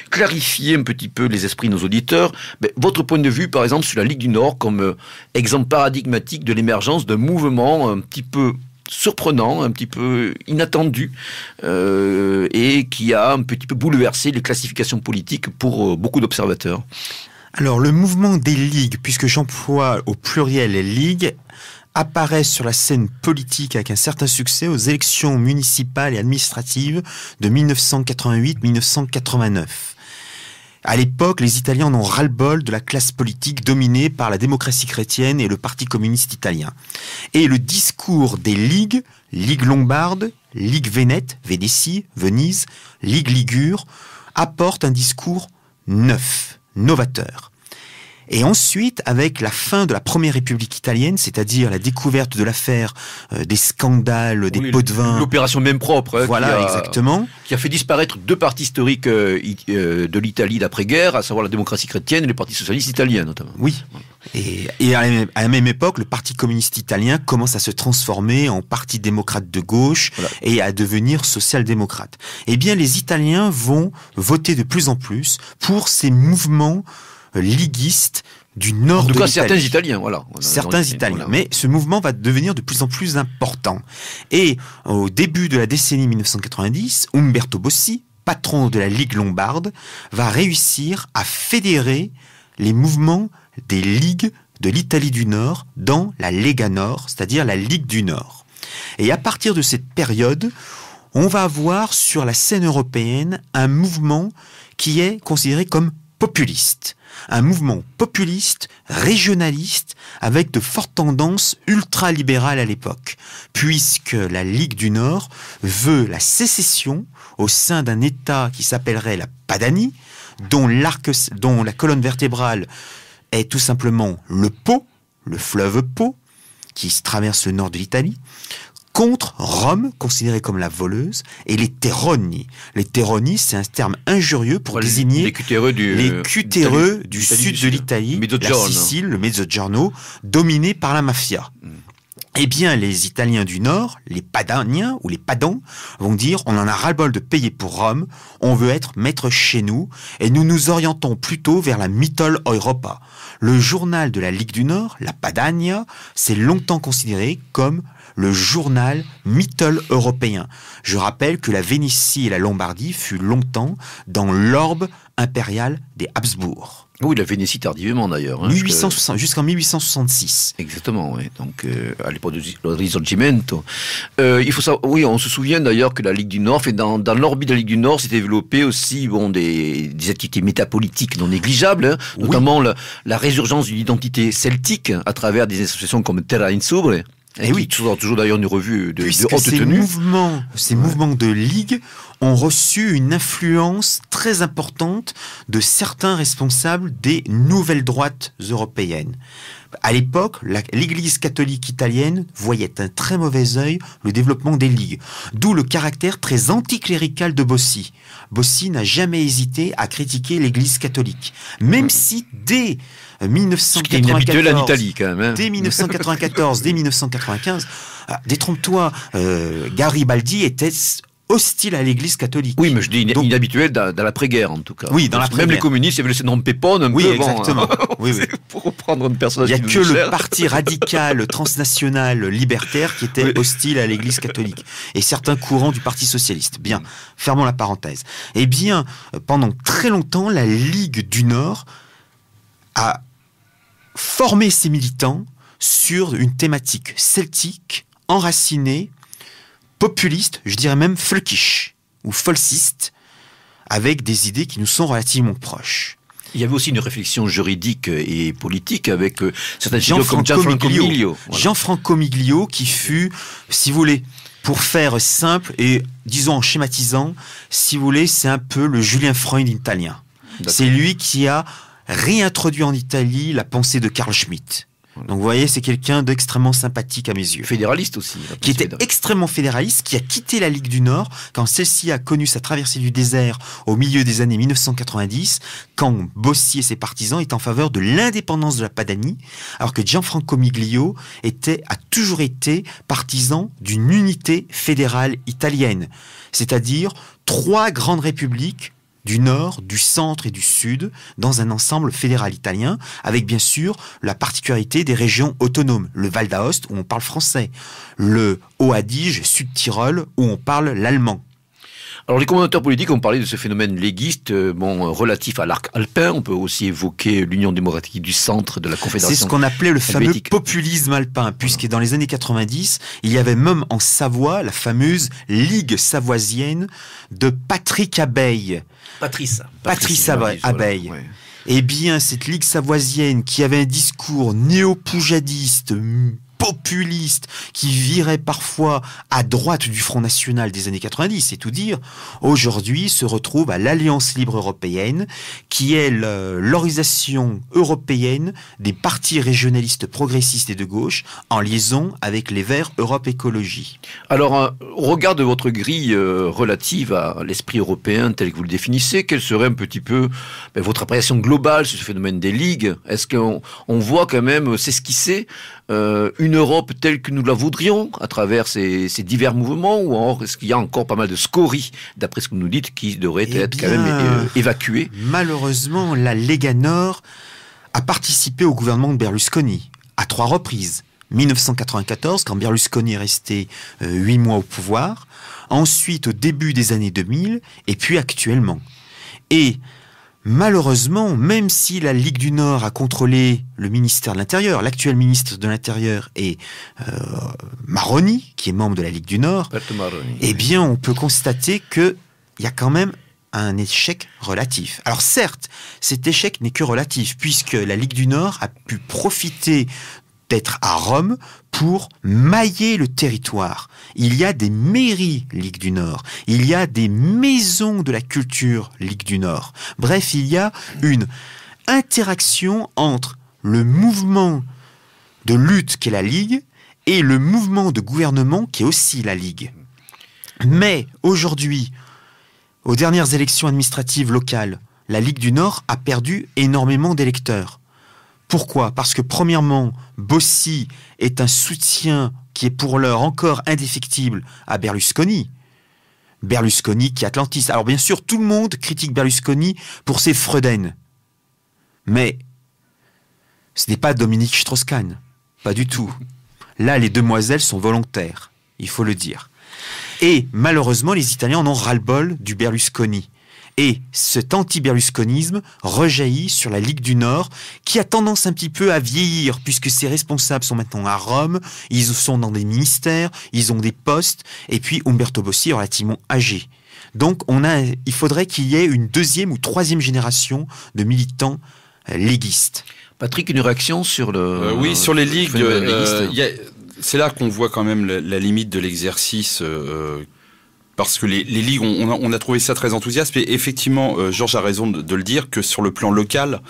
clarifier un petit peu les esprits de nos auditeurs votre point de vue par exemple sur la Ligue du Nord comme exemple paradigmatique de l'émergence d'un mouvement un petit peu surprenant, un petit peu inattendu et qui a un petit peu bouleversé les classifications politiques pour beaucoup d'observateurs.
Alors, le mouvement des ligues, puisque j'emploie au pluriel les ligues, apparaît sur la scène politique avec un certain succès aux élections municipales et administratives de 1988-1989. À l'époque, les Italiens en ont ras-le-bol de la classe politique dominée par la démocratie chrétienne et le Parti communiste italien. Et le discours des ligues, Ligue lombarde, Ligue vénète, Vénétie, Venise, Ligue ligure, apporte un discours neuf, novateur. Et ensuite, avec la fin de la Première République italienne, c'est-à-dire la découverte de l'affaire, des scandales, des pots de vin...
L'opération même propre.
Voilà, exactement.
Qui a fait disparaître deux partis historiques de l'Italie d'après-guerre, à savoir la démocratie chrétienne et le Parti socialiste italien, notamment.
Oui. Et à la même époque, le Parti communiste italien commence à se transformer en parti démocrate de gauche et à devenir social-démocrate. Eh bien, les Italiens vont voter de plus en plus pour ces mouvements liguistes du nord de l'Italie. En tout cas,
certains Italiens, voilà.
Certains Italiens. Voilà. Mais ce mouvement va devenir de plus en plus important. Et au début de la décennie 1990, Umberto Bossi, patron de la Ligue lombarde, va réussir à fédérer les mouvements des ligues de l'Italie du Nord dans la Lega Nord, c'est-à-dire la Ligue du Nord. Et à partir de cette période, on va avoir sur la scène européenne un mouvement qui est considéré comme populiste. Un mouvement populiste, régionaliste, avec de fortes tendances ultralibérales à l'époque, puisque la Ligue du Nord veut la sécession au sein d'un État qui s'appellerait la Padanie, dont la colonne vertébrale est tout simplement le Po, le fleuve Po, qui traverse le nord de l'Italie, contre Rome, considérée comme la voleuse, et les Terroni. Les Terroni, c'est un terme injurieux pour désigner les cutéreux du sud de l'Italie, la Sicile, le Mezzogiorno, dominé par la mafia. Eh bien, les Italiens du Nord, les Padaniens ou les Padans, vont dire on en a ras-le-bol de payer pour Rome, on veut être maître chez nous, et nous nous orientons plutôt vers la Mittel Europa. Le journal de la Ligue du Nord, la Padania, c'est longtemps considéré comme le journal mittel-européen. Je rappelle que la Vénétie et la Lombardie fut longtemps dans l'orbe impérial des Habsbourg.
Oui, la Vénétie tardivement d'ailleurs.
Jusqu'en 1866.
Exactement, oui. Donc à l'époque du Risorgimento. Il faut savoir, oui, on se souvient d'ailleurs que la Ligue du Nord, dans l'orbite de la Ligue du Nord, s'est développé aussi des activités métapolitiques non négligeables, notamment la résurgence d'une identité celtique à travers des associations comme Terra Insubre. Et oui, toujours d'ailleurs une revue de haute tenue.
Ces mouvements de ligue ont reçu une influence très importante de certains responsables des nouvelles droites européennes. À l'époque, l'Église catholique italienne voyait d'un très mauvais œil le développement des ligues, d'où le caractère très anticlérical de Bossi. Bossi n'a jamais hésité à critiquer l'Église catholique, même si dès 1994, dès 1995, détrompe-toi, Garibaldi était hostile à l'Église catholique.
Oui, mais je dis
Donc,
inhabituel dans l'après-guerre, en tout cas.
Oui, dans l'après-guerre.
Même les communistes, ils avaient laissé nom Pépone un
oui,
peu.
exactement.
Bon,
oui, oui.
Pour reprendre une personnage
Il n'y a
qui
que
nous est
le
cher.
parti radical, transnational, libertaire qui était hostile à l'Église catholique. Et certains courants du Parti socialiste. Bien, fermons la parenthèse. Eh bien, pendant très longtemps, la Ligue du Nord a formé ses militants sur une thématique celtique, enracinée, populiste, je dirais même folkish ou folciste, avec des idées qui nous sont relativement proches.
Il y avait aussi une réflexion juridique et politique avec certains figures comme Gianfranco Miglio. Voilà.
Gianfranco Miglio qui fut, si vous voulez, pour faire simple et disons en schématisant, si vous voulez, c'est un peu le Julien Freud italien.
D'accord.
C'est lui qui a réintroduit en Italie la pensée de Carl Schmitt. Donc vous voyez, c'est quelqu'un d'extrêmement sympathique à mes yeux.
Fédéraliste aussi.
Qui était extrêmement fédéraliste, qui a quitté la Ligue du Nord quand celle-ci a connu sa traversée du désert au milieu des années 1990, quand Bossi et ses partisans étaient en faveur de l'indépendance de la Padanie, alors que Gianfranco Miglio a toujours été partisan d'une unité fédérale italienne, c'est-à-dire 3 grandes républiques du Nord, du Centre et du Sud, dans un ensemble fédéral italien, avec bien sûr la particularité des régions autonomes. Le Val d'Aoste, où on parle français. Le Haut-Adige, Sud-Tyrol, où on parle l'allemand.
Alors les commentateurs politiques ont parlé de ce phénomène léguiste relatif à l'arc alpin. On peut aussi évoquer l'Union démocratique du centre de la Confédération.
C'est ce qu'on appelait le fameux
helvétique.
populisme alpin, puisque dans les années 90, il y avait même en Savoie la fameuse Ligue savoisienne de Patrick Abeille.
Patrice
Abeille.
Ouais.
Eh bien, cette Ligue savoisienne qui avait un discours néo-poujadiste, populiste, qui virait parfois à droite du Front National des années 90, c'est tout dire, aujourd'hui se retrouve à l'Alliance Libre Européenne, qui est l'organisation européenne des partis régionalistes progressistes et de gauche, en liaison avec les Verts Europe Écologie.
Alors, au regard de votre grille relative à l'esprit européen tel que vous le définissez, quelle serait un petit peu votre appréciation globale sur ce phénomène des ligues? Est-ce qu'on voit quand même s'esquisser une Europe telle que nous la voudrions à travers ces divers mouvements, ou alors est-ce qu'il y a encore pas mal de scories, d'après ce que vous nous dites, qui devraient être quand même évacuées?
Malheureusement, la Lega Nord a participé au gouvernement de Berlusconi à 3 reprises. 1994, quand Berlusconi est resté 8 mois au pouvoir, ensuite au début des années 2000, et puis actuellement. Et malheureusement, même si la Ligue du Nord a contrôlé le ministère de l'Intérieur, l'actuel ministre de l'Intérieur est Maroni, qui est membre de la Ligue du Nord, eh bien, on peut constater qu'il y a quand même un échec relatif. Alors certes, cet échec n'est que relatif, puisque la Ligue du Nord a pu profiter d'être à Rome pour mailler le territoire. Il y a des mairies Ligue du Nord, il y a des maisons de la culture Ligue du Nord. Bref, il y a une interaction entre le mouvement de lutte qu'est la Ligue et le mouvement de gouvernement qui est aussi la Ligue. Mais aujourd'hui, aux dernières élections administratives locales, la Ligue du Nord a perdu énormément d'électeurs. Pourquoi? Parce que premièrement, Bossi est un soutien qui est pour l'heure encore indéfectible à Berlusconi. Berlusconi qui est atlantiste. Alors bien sûr, tout le monde critique Berlusconi pour ses Freuden. Mais ce n'est pas Dominique Strauss-Kahn. Pas du tout. Là, les demoiselles sont volontaires, il faut le dire. Et malheureusement, les Italiens en ont ras-le-bol du Berlusconi. Et cet anti-berlusconisme rejaillit sur la Ligue du Nord, qui a tendance un petit peu à vieillir, puisque ses responsables sont maintenant à Rome, ils sont dans des ministères, ils ont des postes, et puis Umberto Bossi est relativement âgé. Donc il faudrait qu'il y ait une 2e ou 3e génération de militants léguistes.
Patrick, une réaction sur le...
oui, sur les ligues, c'est là qu'on voit quand même la limite de l'exercice... Parce que les ligues, on a trouvé ça très enthousiaste, et effectivement, Georges a raison de le dire, que sur le plan local,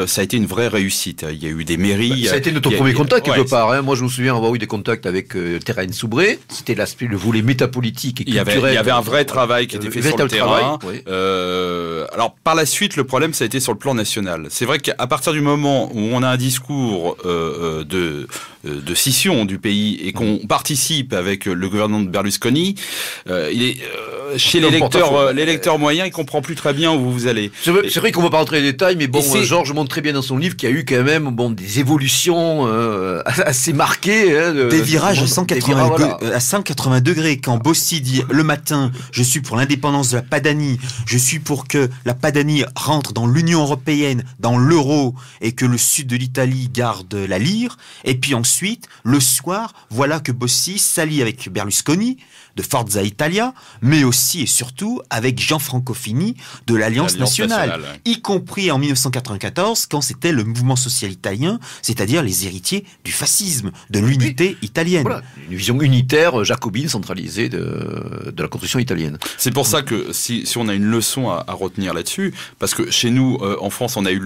ça a été une vraie réussite. Il y a eu des mairies...
ça a été notre premier contact, quelque part. Hein. Moi, je me souviens avoir eu des contacts avec Thérèse Soubré. C'était le volet métapolitique et culturel.
Il y avait un vrai travail qui était fait sur le terrain.
Oui.
Alors, par la suite, le problème, ça a été sur le plan national. C'est vrai qu'à partir du moment où on a un discours scission du pays et qu'on participe avec le gouvernement de Berlusconi, il est chez l'électeur moyen, il comprend plus très bien où vous allez.
C'est vrai qu'on va pas rentrer dans les détails, mais bon, Georges montre très bien dans son livre qu'il y a eu quand même des évolutions assez marquées.
Des virages à 180 degrés. Quand Bossi dit le matin, je suis pour l'indépendance de la Padanie, je suis pour que la Padanie rentre dans l'Union européenne, dans l'euro, et que le sud de l'Italie garde la lire. Et puis ensuite, le soir, voilà que Bossi s'allie avec Berlusconi de Forza Italia, mais aussi et surtout avec Gianfranco Fini de l'Alliance nationale, y compris en 1994, quand c'était le mouvement social italien, c'est-à-dire les héritiers du fascisme, de l'unité italienne.
Voilà, une vision unitaire, jacobine, centralisée de la construction italienne.
C'est pour ça que si on a une leçon à retenir là-dessus, parce que chez nous, en France, on a eu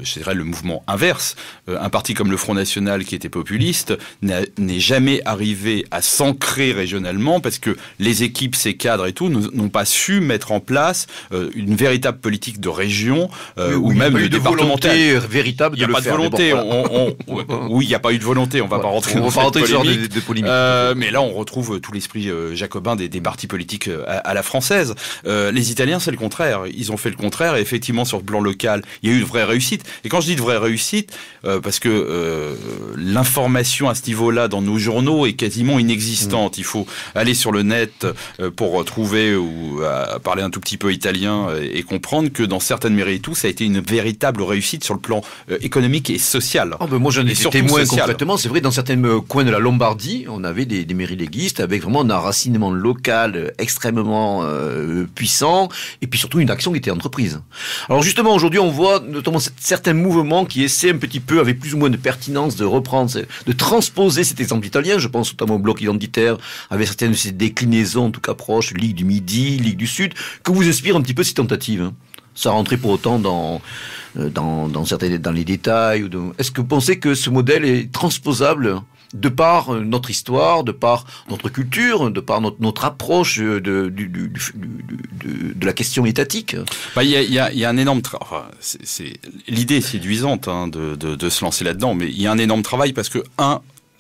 je dirais le mouvement inverse. Un parti comme le Front National, qui était populiste, n'est jamais arrivé à s'ancrer régionalement, parce que les équipes, ces cadres et tout, n'ont pas su mettre en place une véritable politique de région ou même départementale.
Il n'y a pas eu de volonté véritable de le faire.
Il n'y a pas de volonté. Oui, il n'y a pas eu de volonté. On ne va pas rentrer dans cette polémique.
De polémique.
Mais là, on retrouve tout l'esprit jacobin des partis politiques à la française. Les Italiens, c'est le contraire. Ils ont fait le contraire. Et effectivement, sur le plan local, il y a eu de vraies réussites. Et quand je dis de vraies réussites, parce que l'information à ce niveau-là dans nos journaux est quasiment inexistante. Il faut aller sur le net pour trouver ou parler un tout petit peu italien et comprendre que dans certaines mairies et tout, ça a été une véritable réussite sur le plan économique et social.
Moi, j'en ai été témoin concrètement. C'est vrai, dans certains coins de la Lombardie, on avait des mairies léguistes avec vraiment un enracinement local extrêmement puissant et puis surtout une action qui était entreprise. Alors justement, aujourd'hui, on voit notamment certains mouvements qui essaient un petit peu, avec plus ou moins de pertinence, de reprendre, de transposer cet exemple italien. Je pense notamment au bloc identitaire, avec certaines de ses déclinaisons, en tout cas proches, Ligue du Midi, Ligue du Sud, que vous inspire un petit peu ces tentatives, sans rentrer pour autant dans les détails. Est-ce que vous pensez que ce modèle est transposable de par notre histoire, de par notre culture, de par notre approche de la question étatique?
Il y a un énorme travail. L'idée est séduisante de se lancer là-dedans, mais il y a un énorme travail parce que,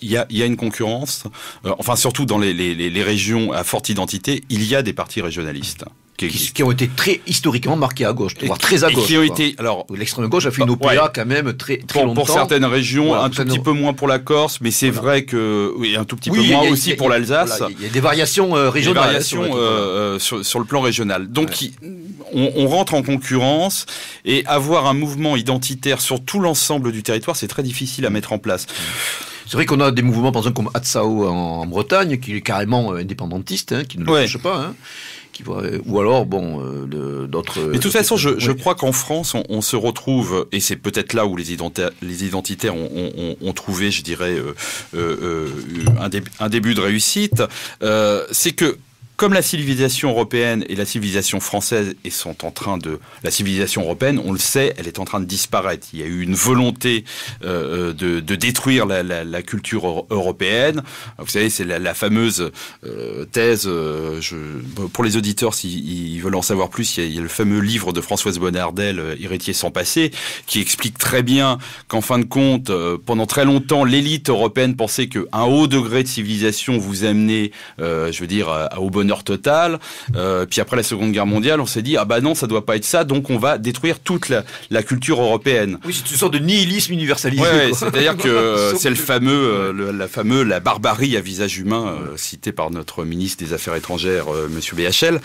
il y a une concurrence, surtout dans les régions à forte identité, il y a des partis régionalistes.
Qui ont été très historiquement marqués à gauche, voire très à gauche.
Qui ont été,
l'extrême gauche a fait une OPA quand même très longtemps.
Pour certaines régions, un tout petit peu moins pour la Corse, mais c'est vrai que un tout petit peu moins aussi pour l'Alsace.
Il y a des variations régionales.
Sur le plan régional. Donc on rentre en concurrence et avoir un mouvement identitaire sur tout l'ensemble du territoire, c'est très difficile à mettre en place.
C'est vrai qu'on a des mouvements, par exemple, comme Atsao en Bretagne, qui est carrément indépendantiste, qui ne le cache pas. Ou alors, d'autres...
Mais de toute façon, je crois qu'en France, on se retrouve, et c'est peut-être là où les identitaires ont trouvé, je dirais, un début de réussite, c'est que, comme la civilisation européenne et la civilisation française la civilisation européenne, on le sait, elle est en train de disparaître. Il y a eu une volonté de détruire la culture européenne. Vous savez, c'est la fameuse thèse. Pour les auditeurs, s'ils veulent en savoir plus, il y a le fameux livre de Françoise Bonnardel, Héritier sans passé, qui explique très bien qu'en fin de compte, pendant très longtemps, l'élite européenne pensait qu'un haut degré de civilisation vous amenait, au bonheur total. Puis après la Seconde Guerre mondiale, on s'est dit non, ça doit pas être ça, donc on va détruire toute la culture européenne.
Oui, c'est une sorte de nihilisme universalisé.
Ouais, c'est-à-dire que c'est la barbarie à visage humain cité par notre ministre des Affaires étrangères, Monsieur BHL.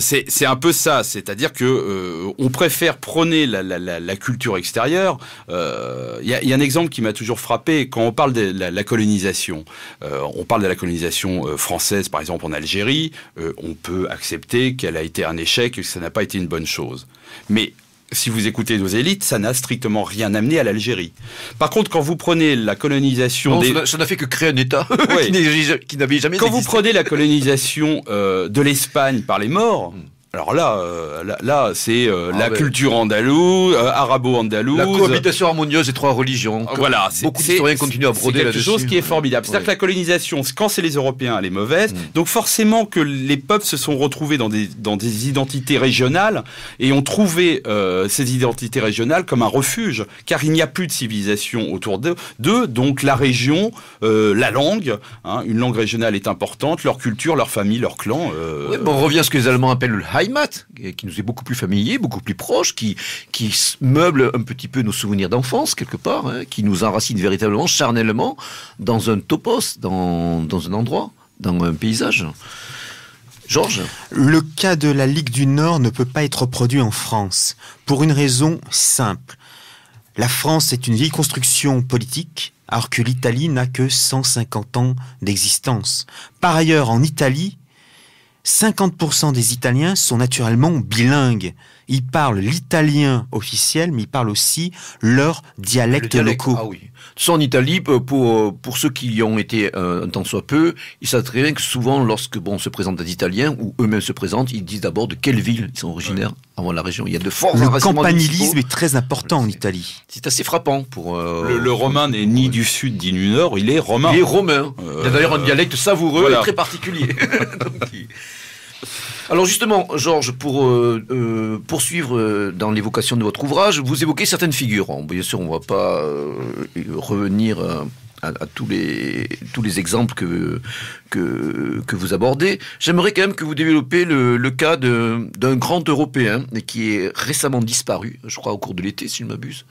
C'est un peu ça, c'est-à-dire que on préfère prôner la culture extérieure. Il y a un exemple qui m'a toujours frappé quand on parle de la colonisation. On parle de la colonisation française, par exemple en Algérie, on peut accepter qu'elle a été un échec et que ça n'a pas été une bonne chose. Mais si vous écoutez nos élites, ça n'a strictement rien amené à l'Algérie. Par contre, quand vous prenez la colonisation...
ça n'a fait que créer un État qui n'avait jamais existé.
Quand vous prenez la colonisation de l'Espagne par les Maures, Alors là, c'est la culture andalouse, arabo-andalouse.
La cohabitation harmonieuse des trois religions.
Voilà,
beaucoup d'historiens continuent à broder là-dessus.
C'est quelque chose qui est formidable. C'est-à-dire que la colonisation, quand c'est les Européens, elle est mauvaise. Donc forcément que les peuples se sont retrouvés dans des identités régionales et ont trouvé ces identités régionales comme un refuge, car il n'y a plus de civilisation autour d'eux. Donc la région, la langue, une langue régionale est importante, leur culture, leur famille, leur clan.
On revient à ce que les Allemands appellent le Heimat, qui nous est beaucoup plus familier, beaucoup plus proche, qui meuble un petit peu nos souvenirs d'enfance, quelque part, qui nous enracine véritablement, charnellement, dans un topos, dans un endroit, dans un paysage. Georges ?
Le cas de la Ligue du Nord ne peut pas être reproduit en France, pour une raison simple. La France est une vieille construction politique, alors que l'Italie n'a que 150 ans d'existence. Par ailleurs, en Italie, 50% des Italiens sont naturellement bilingues. Ils parlent l'italien officiel, mais ils parlent aussi leurs dialectes locaux.
Ah oui. En Italie, pour ceux qui y ont été un temps soit peu, ils savent très bien que souvent, lorsque se présentent des Italiens, ou eux-mêmes se présentent, ils disent d'abord de quelle ville ils sont originaires avant la région. Il y a de forts enracinements.
Le campanilisme est très important en Italie.
C'est assez frappant.
Le romain n'est ni du sud ni du nord, il est romain.
Il est romain. Il y a d'ailleurs un dialecte savoureux et très particulier. Alors justement, Georges, pour poursuivre dans l'évocation de votre ouvrage, vous évoquez certaines figures. Bien sûr, on ne va pas revenir à tous les exemples que vous abordez. J'aimerais quand même que vous développiez le cas d'un grand Européen qui est récemment disparu, je crois au cours de l'été, si je ne m'abuse.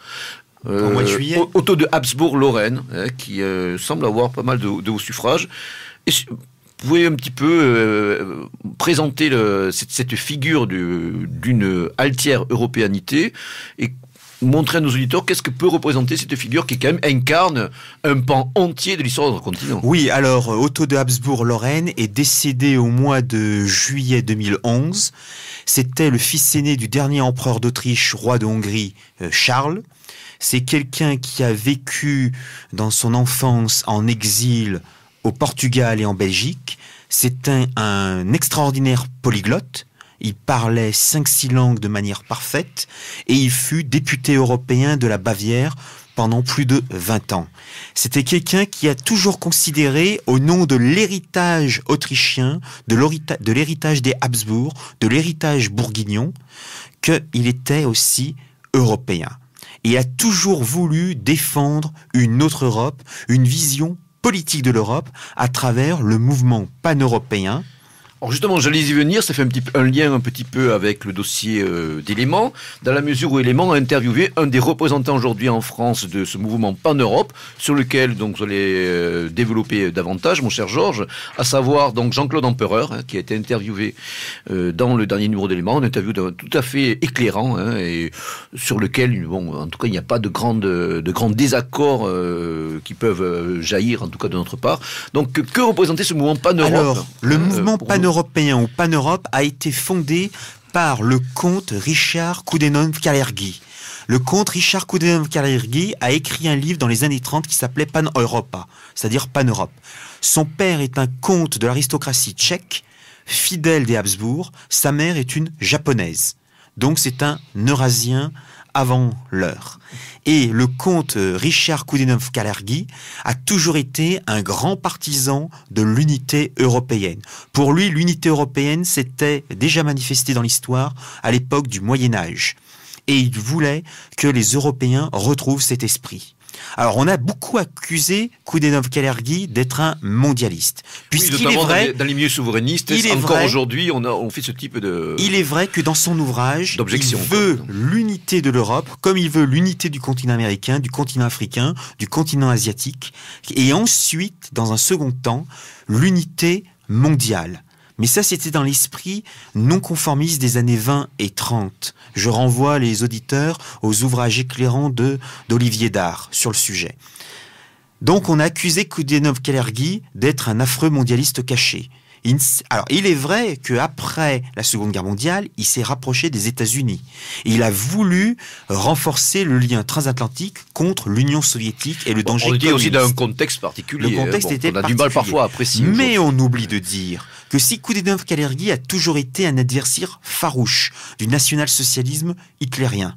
Au mois de juillet.
Otto de Habsbourg-Lorraine, qui semble avoir pas mal de hauts suffrages. Et vous pouvez un petit peu présenter cette figure d'une altière européanité et montrer à nos auditeurs qu'est-ce que peut représenter cette figure qui quand même incarne un pan entier de l'histoire de notre continent.
Oui, alors Otto de Habsbourg-Lorraine est décédé au mois de juillet 2011. C'était le fils aîné du dernier empereur d'Autriche, roi de Hongrie, Charles. C'est quelqu'un qui a vécu dans son enfance en exil au Portugal et en Belgique. C'était un extraordinaire polyglotte. Il parlait 5-6 langues de manière parfaite et il fut député européen de la Bavière pendant plus de 20 ans. C'était quelqu'un qui a toujours considéré, au nom de l'héritage autrichien, de l'héritage des Habsbourg, de l'héritage bourguignon, qu'il était aussi européen. Et a toujours voulu défendre une autre Europe, une vision politique de l'Europe à travers le mouvement pan-européen.
Alors justement, j'allais y venir, ça fait un lien un petit peu avec le dossier d'Éléments, dans la mesure où Éléments a interviewé un des représentants aujourd'hui en France de ce mouvement pan-Europe, sur lequel donc vous allez développer davantage, mon cher Georges, à savoir donc Jean-Claude Empereur, qui a été interviewé dans le dernier numéro d'Éléments, un interview tout à fait éclairant, et sur lequel, en tout cas, il n'y a pas de grands désaccords qui peuvent jaillir, en tout cas de notre part. Donc, que représentait ce mouvement pan-Europe ?
Alors, le mouvement pan-européen ou pan-Europe a été fondé par le comte Richard Coudenhove-Kalergi. Le comte Richard Coudenhove-Kalergi a écrit un livre dans les années 30 qui s'appelait Pan-Europa, c'est-à-dire Pan-Europe. Son père est un comte de l'aristocratie tchèque, fidèle des Habsbourg. Sa mère est une japonaise. Donc c'est un Eurasien avant l'heure. Et le comte Richard Coudenhove-Kalergi a toujours été un grand partisan de l'unité européenne. Pour lui, l'unité européenne s'était déjà manifestée dans l'histoire à l'époque du Moyen-Âge. Et il voulait que les Européens retrouvent cet esprit. Alors, on a beaucoup accusé Coudenhove-Kalergi d'être un mondialiste. Puisqu'il est vrai,
dans les milieux souverainistes, encore aujourd'hui, on fait ce type de...
Il est vrai que dans son ouvrage, il veut l'unité de l'Europe, comme il veut l'unité du continent américain, du continent africain, du continent asiatique, et ensuite, dans un second temps, l'unité mondiale. Mais ça, c'était dans l'esprit non conformiste des années 20 et 30. Je renvoie les auditeurs aux ouvrages éclairants d'Olivier Dard sur le sujet. Donc, on a accusé Coudenhove-Kalergi d'être un affreux mondialiste caché. Alors, il est vrai qu'après la Seconde Guerre mondiale, il s'est rapproché des États-Unis. Il a voulu renforcer le lien transatlantique contre l'Union soviétique et le danger communiste.
On était aussi dans un contexte particulier.
Le contexte était
on a du mal parfois à apprécier.
Mais on oublie de dire que si Koudenov-Kalergi a toujours été un adversaire farouche du national-socialisme hitlérien,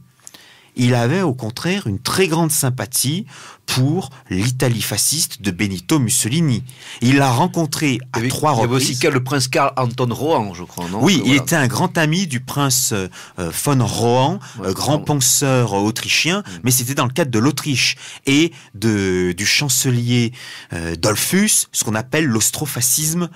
il avait au contraire une très grande sympathie pour l'Italie fasciste de Benito Mussolini. Il l'a rencontré à 3 reprises.
Il y avait aussi le prince Karl Anton Rohan, je crois, non?
Oui, il était un grand ami du prince von Rohan, grand penseur autrichien, mais c'était dans le cadre de l'Autriche et du chancelier Dollfuss, ce qu'on appelle l'austrofascisme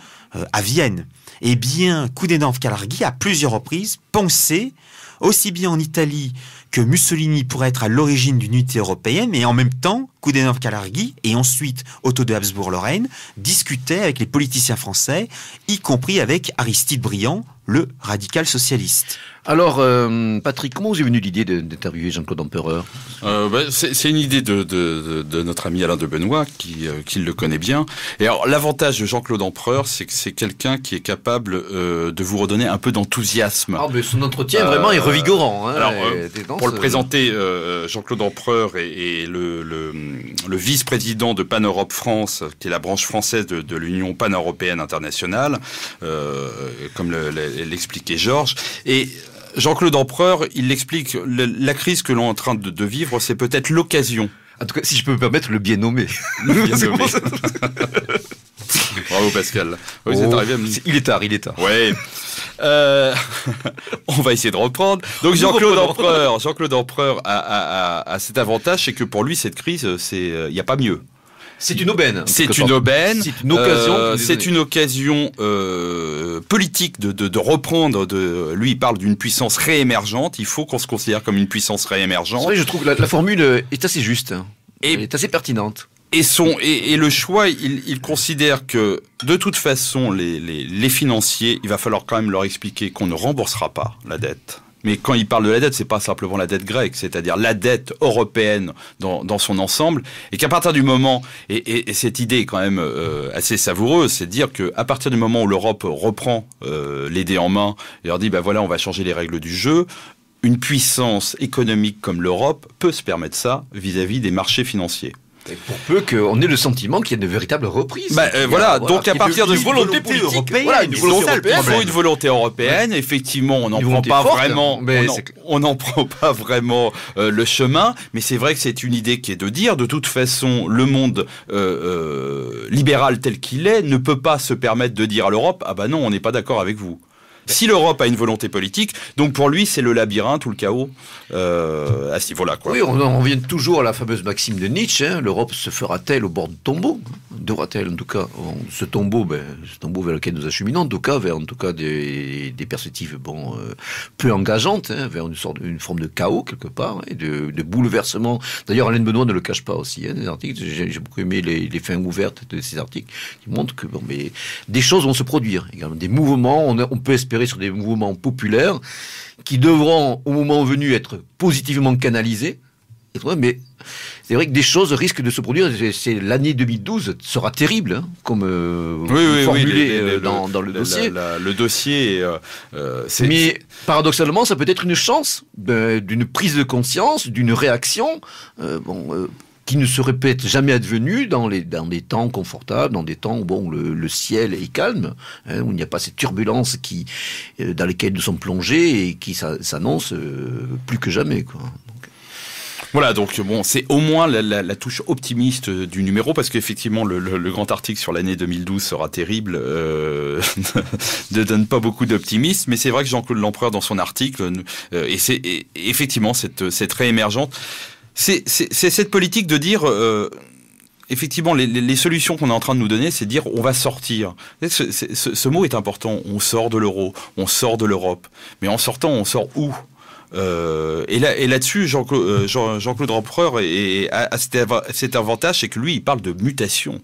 à Vienne. Eh bien, Koudenov-Kalergi, à plusieurs reprises, pensait, aussi bien en Italie que Mussolini pourrait être à l'origine d'une unité européenne, mais en même temps, Koudenov-Kalergi et ensuite Otto de Habsbourg-Lorraine discutaient avec les politiciens français, y compris avec Aristide Briand, le radical socialiste.
Alors, Patrick, comment vous est venue l'idée d'interviewer Jean-Claude Empereur?
C'est une idée de notre ami Alain de Benoît, qui le connaît bien. Et alors, l'avantage de Jean-Claude Empereur, c'est que c'est quelqu'un qui est capable de vous redonner un peu d'enthousiasme.
Ah, mais son entretien vraiment est revigorant. Hein,
alors, pour le présenter, Jean-Claude Empereur est le vice-président de Pan-Europe France, qui est la branche française de l'Union pan-européenne internationale, comme l'expliquait Georges. Et Jean-Claude Empereur, il explique la crise que l'on est en train de vivre, c'est peut-être l'occasion.
En tout cas, si je peux me permettre, le bien nommé.
Bravo Pascal. Vous êtes arrivé à me...
Il est tard.
Ouais. On va essayer de reprendre. Donc Jean-Claude Empereur a cet avantage, c'est que pour lui, cette crise, il n'y a pas mieux.
C'est une aubaine.
C'est une aubaine.
C'est une occasion.
C'est une occasion politique de reprendre. Lui, il parle d'une puissance réémergente. Il faut qu'on se considère comme une puissance réémergente.
C'est vrai, je trouve que la formule est assez juste. Elle est assez pertinente.
Et le choix, il considère que de toute façon, les financiers, il va falloir quand même leur expliquer qu'on ne remboursera pas la dette. Mais quand il parle de la dette, c'est pas simplement la dette grecque, c'est-à-dire la dette européenne dans son ensemble, et qu'à partir du moment, et cette idée est quand même assez savoureuse, c'est de dire qu'à partir du moment où l'Europe reprend les dés en main et leur dit, ben voilà, on va changer les règles du jeu, une puissance économique comme l'Europe peut se permettre ça vis-à-vis des marchés financiers.
Et pour peu qu'on ait le sentiment qu'il y a une véritable reprise.
Voilà, donc à partir d'une
volonté politique
européenne,
voilà,
il faut une volonté européenne. Ouais. Effectivement, on n'en prend pas vraiment, on n'en prend pas vraiment le chemin. Mais c'est vrai que c'est une idée qui est de dire, de toute façon, le monde libéral tel qu'il est ne peut pas se permettre de dire à l'Europe, ah bah non, on n'est pas d'accord avec vous. Si l'Europe a une volonté politique, donc pour lui, c'est le labyrinthe ou le chaos à ce niveau-là.
Oui, on revient toujours à la fameuse maxime de Nietzsche. Hein, l'Europe se fera-t-elle au bord du tombeau? Devra-t-elle, en tout cas, ce tombeau vers lequel nous acheminons, en tout cas, vers des perspectives peu engageantes, hein, vers une forme de chaos, quelque part, et de bouleversement. D'ailleurs, Alain Benoît ne le cache pas aussi. Hein, des articles, j'ai beaucoup aimé les fins ouvertes de ces articles qui montrent que des choses vont se produire. Également, des mouvements, on peut espérer sur des mouvements populaires qui devront, au moment venu, être positivement canalisés. Mais c'est vrai que des choses risquent de se produire. C'est l'année 2012 sera terrible, hein, comme formulé dans le dossier.
Le dossier.
Mais paradoxalement, ça peut être une chance d'une prise de conscience, d'une réaction. Qui ne se répète jamais advenu dans des temps confortables, dans des temps où le ciel est calme, hein, où il n'y a pas ces turbulences dans lesquelles nous sommes plongés et qui s'annoncent plus que jamais, quoi.
Voilà, donc c'est au moins la touche optimiste du numéro, parce qu'effectivement le grand article sur l'année 2012 sera terrible, ne donne pas beaucoup d'optimisme, mais c'est vrai que Jean-Claude Empereur dans son article, et effectivement cette réémergente, c'est cette politique de dire, effectivement, les solutions qu'on est en train de nous donner, c'est de dire on va sortir. Ce mot est important. On sort de l'euro, on sort de l'Europe. Mais en sortant, on sort où ? Et là-dessus, Jean-Claude Empereur a cet avantage, c'est que lui, il parle de mutation.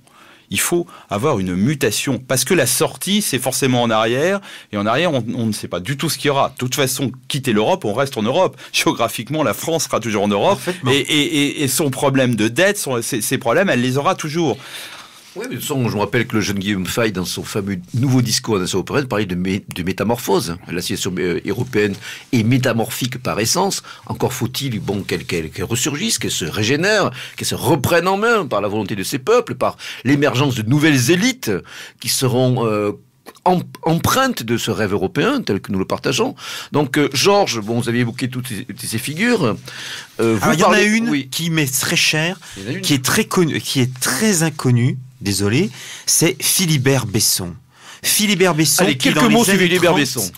Il faut avoir une mutation, parce que la sortie, c'est forcément en arrière, et en arrière, on ne sait pas du tout ce qu'il y aura. De toute façon, quitter l'Europe, on reste en Europe. Géographiquement, la France sera toujours en Europe, et son problème de dette, ses problèmes, elle les aura toujours.
Oui, mais de toute façon, je me rappelle que le jeune Guillaume Fay, dans son fameux nouveau discours à la Nation européenne, parlait de métamorphose. La situation européenne est métamorphique par essence. Encore faut-il qu'elle ressurgisse, qu'elle se régénère, qu'elle se reprenne en main par la volonté de ses peuples, par l'émergence de nouvelles élites qui seront empreinte de ce rêve européen tel que nous le partageons. Donc, Georges, vous avez évoqué toutes ces figures.
Il y en a une qui m'est très chère, qui est très connue, qui est très inconnue. Désolé, c'est Philibert Besson. Philibert Besson,
allez, quelques mots sur Philibert Besson.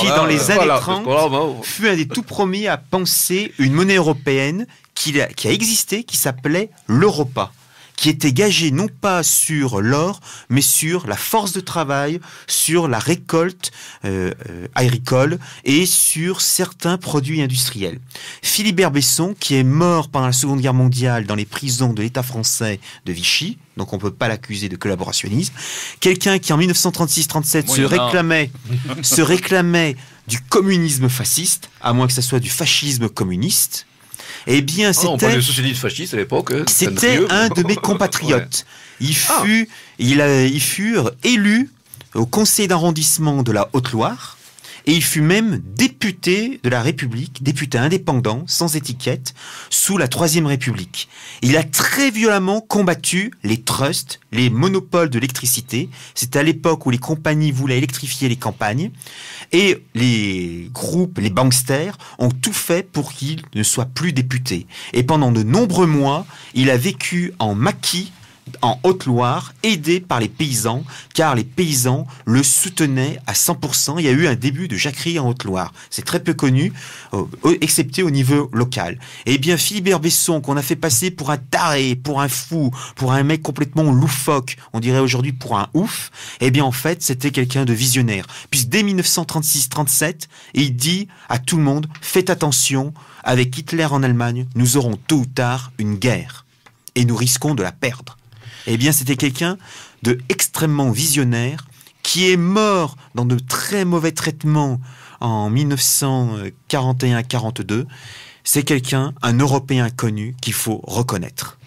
Qui dans les années 30 fut un des tout premiers à penser une monnaie européenne qui a existé, qui s'appelait l'Europa, qui était gagée non pas sur l'or, mais sur la force de travail, sur la récolte agricole et sur certains produits industriels. Philibert Besson, qui est mort pendant la Seconde Guerre mondiale dans les prisons de l'État français de Vichy, donc on ne peut pas l'accuser de collaborationnisme, quelqu'un qui en 1936-37 se réclamait du communisme fasciste, à moins que ce soit du fascisme communiste. Eh bien,
on parlait de socialisme fasciste à l'époque.
C'était un de mes compatriotes. Ouais. Il fut élu au conseil d'arrondissement de la Haute-Loire et il fut même député de la République, député indépendant, sans étiquette, sous la Troisième République. Il a très violemment combattu les trusts, les monopoles de l'électricité. C'était à l'époque où les compagnies voulaient électrifier les campagnes. Et les groupes, les banksters, ont tout fait pour qu'il ne soit plus député. Et pendant de nombreux mois, il a vécu en maquis, en Haute-Loire, aidé par les paysans, car les paysans le soutenaient à 100%. Il y a eu un début de jacquerie en Haute-Loire. C'est très peu connu, excepté au niveau local. Eh bien, Philibert Besson, qu'on a fait passer pour un taré, pour un fou, pour un mec complètement loufoque, on dirait aujourd'hui pour un ouf, eh bien, en fait, c'était quelqu'un de visionnaire. Puis, dès 1936-37, il dit à tout le monde, faites attention, avec Hitler en Allemagne, nous aurons tôt ou tard une guerre. Et nous risquons de la perdre. Eh bien, c'était quelqu'un de extrêmement visionnaire qui est mort dans de très mauvais traitements en 1941-42. C'est quelqu'un, un Européen connu qu'il faut reconnaître.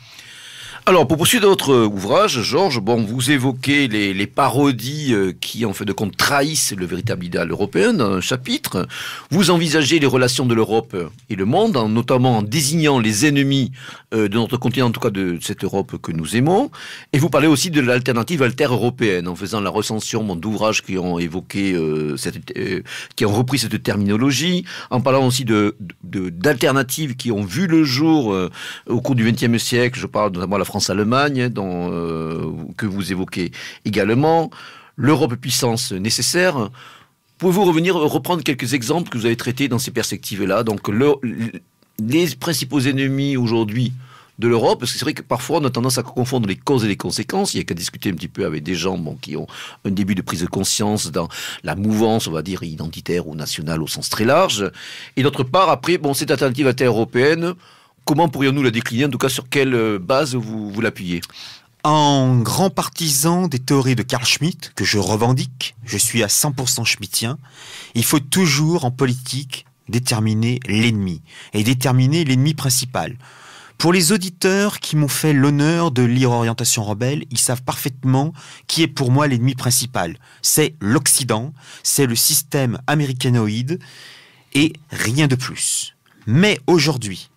Alors, pour poursuivre votre ouvrage, Georges, vous évoquez les parodies qui, en fait de compte, trahissent le véritable idéal européen dans un chapitre. Vous envisagez les relations de l'Europe et le monde, notamment en désignant les ennemis de notre continent, en tout cas de cette Europe que nous aimons. Et vous parlez aussi de l'alternative alter-européenne, en faisant la recension d'ouvrages qui ont évoqué, qui ont repris cette terminologie, en parlant aussi d'alternatives qui ont vu le jour au cours du XXe siècle. Je parle notamment de la France-Allemagne, que vous évoquez également, l'Europe puissance nécessaire. Pouvez-vous reprendre quelques exemples que vous avez traités dans ces perspectives-là? Donc, les principaux ennemis aujourd'hui de l'Europe, parce que c'est vrai que parfois on a tendance à confondre les causes et les conséquences. Il n'y a qu'à discuter un petit peu avec des gens qui ont un début de prise de conscience dans la mouvance, on va dire, identitaire ou nationale au sens très large. Et d'autre part, après, cette alternative inter-européenne, comment pourrions-nous la décliner? En tout cas, sur quelle base vous l'appuyez?
En grand partisan des théories de Carl Schmitt, que je revendique, je suis à 100% schmittien, il faut toujours, en politique, déterminer l'ennemi, et déterminer l'ennemi principal. Pour les auditeurs qui m'ont fait l'honneur de lire Orientation rebelle, ils savent parfaitement qui est pour moi l'ennemi principal. C'est l'Occident, c'est le système américanoïde, et rien de plus. Mais aujourd'hui,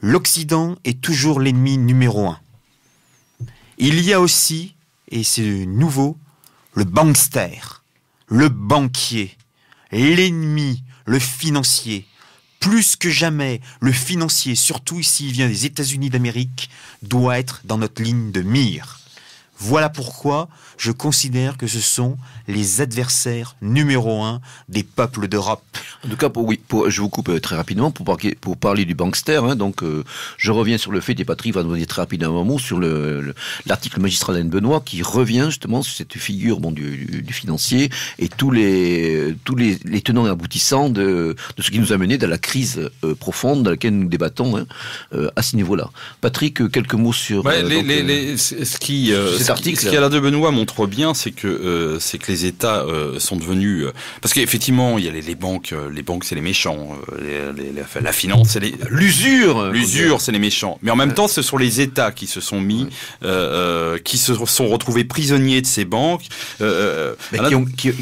l'Occident est toujours l'ennemi numéro 1. Il y a aussi, et c'est nouveau, le bankster, le banquier, l'ennemi, le financier. Plus que jamais, le financier, surtout s'il vient des États-Unis d'Amérique, doit être dans notre ligne de mire. Voilà pourquoi je considère que ce sont les adversaires numéro 1 des peuples d'Europe.
En tout cas, je vous coupe très rapidement pour parler du bankster. Je reviens sur le fait, et Patrick va nous dire très rapidement un mot sur l'article magistral d'Anne Benoît qui revient justement sur cette figure du financier et tous les tenants et aboutissants de ce qui nous a mené dans la crise profonde dans laquelle nous débattons à ce niveau-là. Patrick, quelques mots sur
cet
article.
Ce qu'Alain de Benoît montre bien, c'est que les États sont devenus... parce qu'effectivement, il y a les banques c'est les méchants, la finance, c'est l'usure, c'est les méchants. Mais en même temps, ce sont les États qui se sont mis, qui se sont retrouvés prisonniers de ces banques.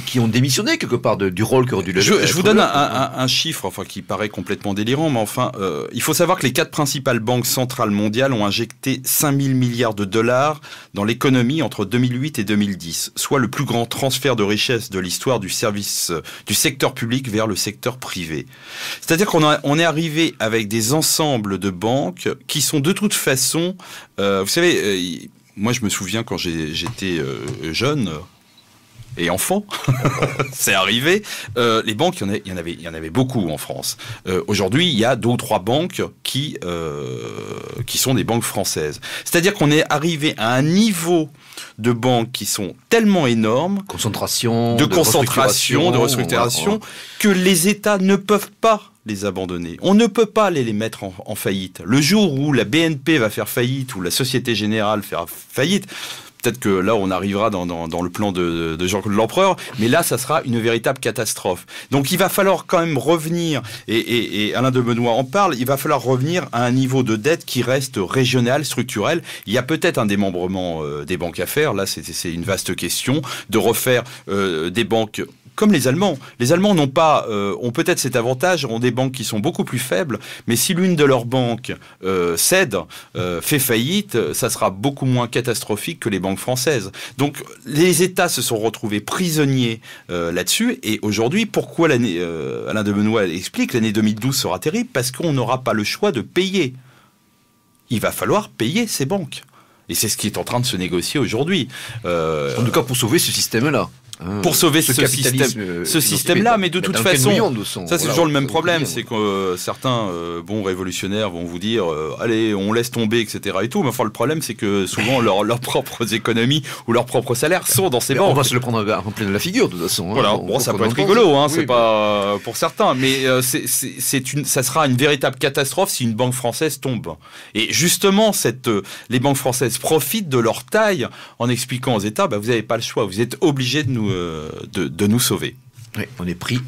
Qui ont démissionné quelque part du rôle qu'aurait dû
je vous donne un chiffre, enfin qui paraît complètement délirant, mais enfin, il faut savoir que les 4 principales banques centrales mondiales ont injecté 5 000 milliards de dollars dans l'économie entre 2008 et 2010, soit le plus grand transfert de richesse de l'histoire du secteur public vers le secteur privé. C'est-à-dire qu'on est arrivé avec des ensembles de banques qui sont de toute façon, vous savez, moi je me souviens quand j'étais jeune et enfant, c'est arrivé. Les banques, il y en avait beaucoup en France. Aujourd'hui, il y a 2 ou 3 banques qui sont des banques françaises. C'est-à-dire qu'on est arrivé à un niveau de banques qui sont tellement énormes, de restructuration, que les États ne peuvent pas les abandonner. On ne peut pas les mettre en faillite. Le jour où la BNP va faire faillite, ou la Société Générale fera faillite, peut-être que là, on arrivera dans le plan de Jean-Claude L'Empereur, mais là, ça sera une véritable catastrophe. Donc, il va falloir quand même revenir, et Alain de Benoît en parle, il va falloir revenir à un niveau de dette qui reste régional, structurel. Il y a peut-être un démembrement des banques à faire, là, c'est une vaste question, de refaire des banques comme les Allemands. Les Allemands ont peut-être cet avantage, ont des banques qui sont beaucoup plus faibles, mais si l'une de leurs banques cède, fait faillite, ça sera beaucoup moins catastrophique que les banques françaises. Donc les États se sont retrouvés prisonniers là-dessus, et aujourd'hui, pourquoi Alain de Benoît explique l'année 2012 sera terrible, parce qu'on n'aura pas le choix de payer. Il va falloir payer ces banques. Et c'est ce qui est en train de se négocier aujourd'hui.
En tout cas, pour sauver ce système-là.
Pour sauver ce système-là, mais de toute façon, ça c'est toujours le même problème, c'est que certains bons révolutionnaires vont vous dire allez, on laisse tomber, etc. et tout, mais enfin le problème c'est que souvent leurs propres économies ou leurs propres salaires sont dans ces banques.
On va se le prendre en pleine la figure de toute façon.
Voilà, bon, ça peut être rigolo, c'est pas pour certains, mais ça sera une véritable catastrophe si une banque française tombe. Et justement, les banques françaises profitent de leur taille en expliquant aux États, vous n'avez pas le choix, vous êtes obligés de nous sauver.
Oui, on est pris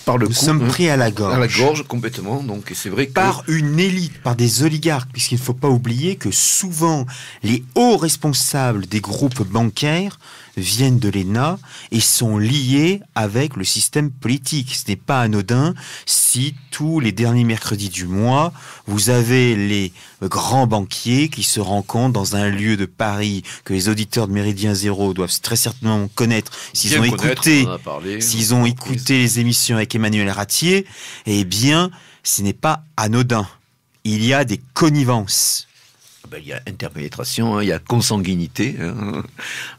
par le coup.
Nous sommes pris à la gorge.
À la gorge, complètement. Donc, c'est vrai que...
Par une élite, par des oligarques, puisqu'il ne faut pas oublier que souvent, les hauts responsables des groupes bancaires viennent de l'ENA et sont liés avec le système politique. Ce n'est pas anodin si tous les derniers mercredis du mois, vous avez les grands banquiers qui se rencontrent dans un lieu de Paris que les auditeurs de Méridien Zéro doivent très certainement connaître s'ils ont écouté les émissions avec Emmanuel Ratier. Eh bien, ce n'est pas anodin. Il y a des connivences.
Il y a interpénétration, il y a consanguinité,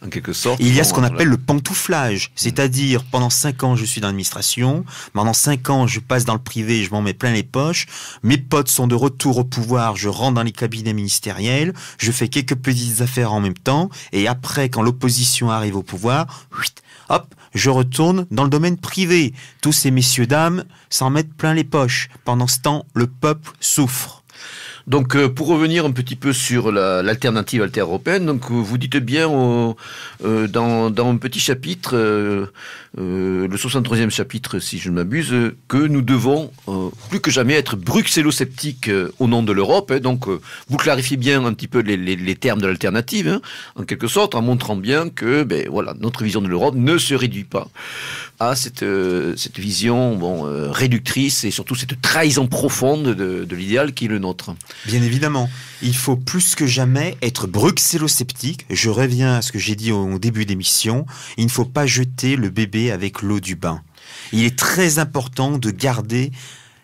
en quelque sorte.
Il y a ce qu'on appelle le pantouflage, c'est-à-dire pendant 5 ans je suis dans l'administration, pendant 5 ans je passe dans le privé, je m'en mets plein les poches, mes potes sont de retour au pouvoir, je rentre dans les cabinets ministériels, je fais quelques petites affaires en même temps, et après quand l'opposition arrive au pouvoir, hop, je retourne dans le domaine privé. Tous ces messieurs dames s'en mettent plein les poches. Pendant ce temps, le peuple souffre.
Donc, pour revenir un petit peu sur l'alternative alter-européenne, donc vous dites bien dans un petit chapitre, le 63e chapitre, si je ne m'abuse, que nous devons plus que jamais être bruxello-sceptiques au nom de l'Europe. Donc, vous clarifiez bien un petit peu les termes de l'alternative, en quelque sorte, en montrant bien que, notre vision de l'Europe ne se réduit pas à cette vision réductrice et surtout cette trahison profonde de l'idéal qui est le nôtre.
Bien évidemment, il faut plus que jamais être bruxello-sceptique. Je reviens à ce que j'ai dit au début d'émission. Il ne faut pas jeter le bébé avec l'eau du bain. Il est très important de garder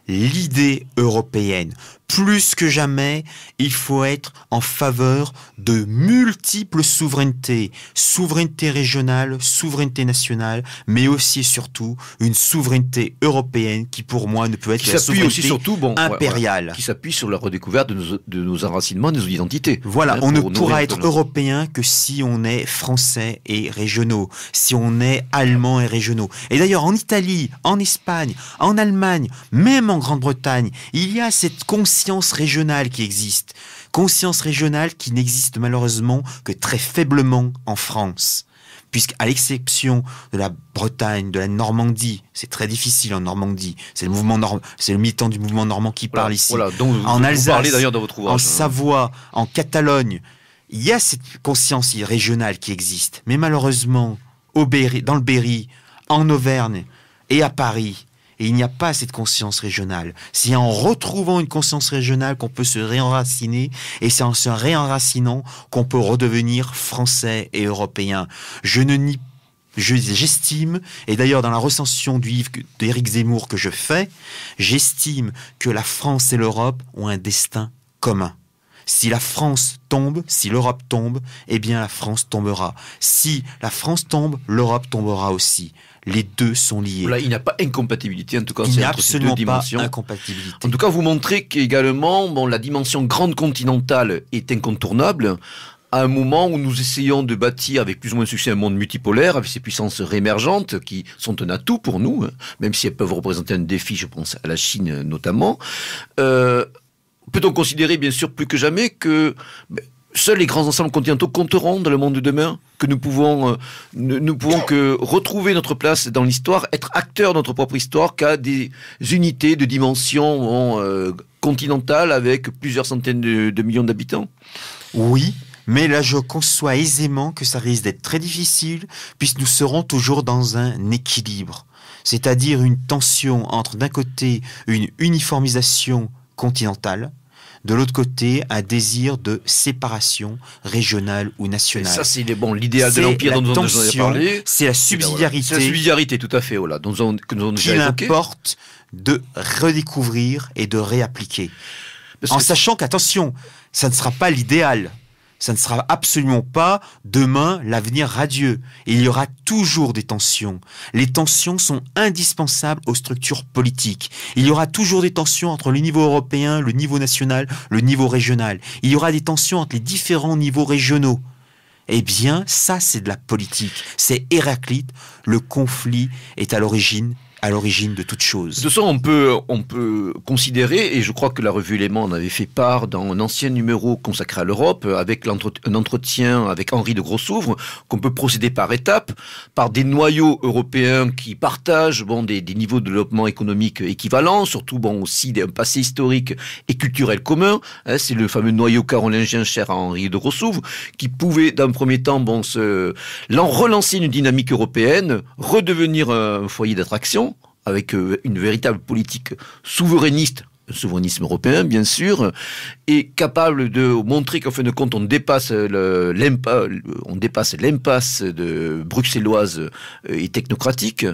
l'idée européenne. Plus que jamais, il faut être en faveur de multiples souverainetés. Souveraineté régionale, souveraineté nationale, mais aussi et surtout une souveraineté européenne qui pour moi ne peut être que la souveraineté impériale.
Qui s'appuie sur la redécouverte de nos enracinements, de nos identités.
Voilà, on ne pourra être européen que si on est français et régionaux, si on est allemand et régionaux. Et d'ailleurs, en Italie, en Espagne, en Allemagne, même en Grande-Bretagne, il y a cette conscience régionale qui existe. Conscience régionale qui n'existe malheureusement que très faiblement en France. Puisqu'à l'exception de la Bretagne, de la Normandie, c'est très difficile en Normandie, c'est le militant du mouvement normand qui parle ici.
Voilà, dont
en Alsace,
vous parlez d'ailleurs dans votre ouvrage.
En Savoie, en Catalogne, il y a cette conscience régionale qui existe. Mais malheureusement, dans le Berry, en Auvergne et à Paris, et il n'y a pas cette conscience régionale. C'est en retrouvant une conscience régionale qu'on peut se réenraciner, et c'est en se réenracinant qu'on peut redevenir français et européen. J'estime, et d'ailleurs dans la recension du livre d'Éric Zemmour que je fais, j'estime que la France et l'Europe ont un destin commun. Si la France tombe, si l'Europe tombe, eh bien la France tombera. Si la France tombe, l'Europe tombera aussi. Les deux sont liés.
Là, il n'y a pas incompatibilité, en tout cas,
il n'y a
entre ces deux dimensions.
Pas incompatibilité.
En tout cas, vous montrez qu'également, la dimension grande continentale est incontournable. À un moment où nous essayons de bâtir avec plus ou moins de succès un monde multipolaire, avec ces puissances réémergentes qui sont un atout pour nous, même si elles peuvent représenter un défi, je pense à la Chine notamment, peut-on considérer bien sûr plus que jamais que seuls les grands ensembles continentaux compteront dans le monde de demain, que nous pouvons que retrouver notre place dans l'histoire, être acteurs de notre propre histoire, qu'à des unités de dimension continentale avec plusieurs centaines de millions d'habitants?
Oui, mais là je conçois aisément que ça risque d'être très difficile, puisque nous serons toujours dans un équilibre, c'est-à-dire une tension entre d'un côté une uniformisation continentale, de l'autre côté, un désir de séparation régionale ou nationale.
Et ça, c'est l'idéal de l'Empire dont nous avons parlé.
C'est la subsidiarité.
C'est la subsidiarité, tout à fait, que nous avons déjà évoqué.
Qu'il importe de redécouvrir et de réappliquer. En sachant qu'attention, ça ne sera pas l'idéal. Ça ne sera absolument pas demain l'avenir radieux. Et il y aura toujours des tensions. Les tensions sont indispensables aux structures politiques. Il y aura toujours des tensions entre le niveau européen, le niveau national, le niveau régional. Il y aura des tensions entre les différents niveaux régionaux. Eh bien, ça, c'est de la politique. C'est Héraclite. Le conflit est à l'origine de toute chose.
De toute façon, on peut considérer, et je crois que la revue Élément en avait fait part dans un ancien numéro consacré à l'Europe, avec un entretien avec Henri de Grossouvre, qu'on peut procéder par étapes, par des noyaux européens qui partagent des niveaux de développement économique équivalents, surtout aussi un passé historique et culturel commun. C'est le fameux noyau carolingien cher à Henri de Grossouvre, qui pouvait d'un premier temps relancer une dynamique européenne, redevenir un foyer d'attraction, avec une véritable politique souverainiste, un souverainisme européen bien sûr, et capable de montrer qu'en fin de compte on dépasse l'impasse bruxelloise et technocratique,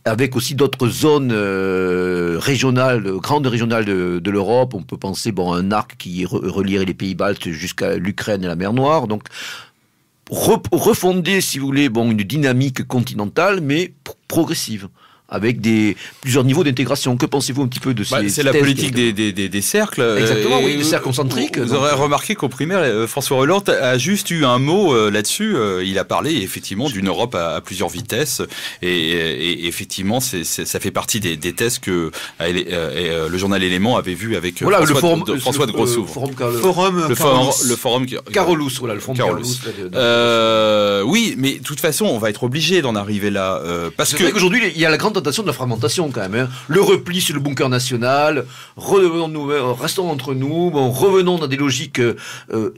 avec aussi d'autres zones grandes régionales de l'Europe. On peut penser à un arc qui relierait les pays baltes jusqu'à l'Ukraine et la mer Noire. Donc refonder, si vous voulez, une dynamique continentale, mais progressive, avec plusieurs niveaux d'intégration. Que pensez-vous un petit peu de ces
c'est la politique des cercles.
Exactement, oui, des cercles concentriques.
Vous aurez remarqué qu'au primaire, François Hollande a juste eu un mot là-dessus. Il a parlé effectivement d'une Europe à plusieurs vitesses. Et effectivement, ça fait partie des thèses que le journal Élément avait vu avec François de Grossouvre. Le forum
Carolus, le forum Carolus.
Oui, mais de toute façon, on va être obligé d'en arriver là.
Parce que qu'aujourd'hui, il y a la grande tentation de la fragmentation quand même. Le repli sur le bunker national, restons entre nous, revenons dans des logiques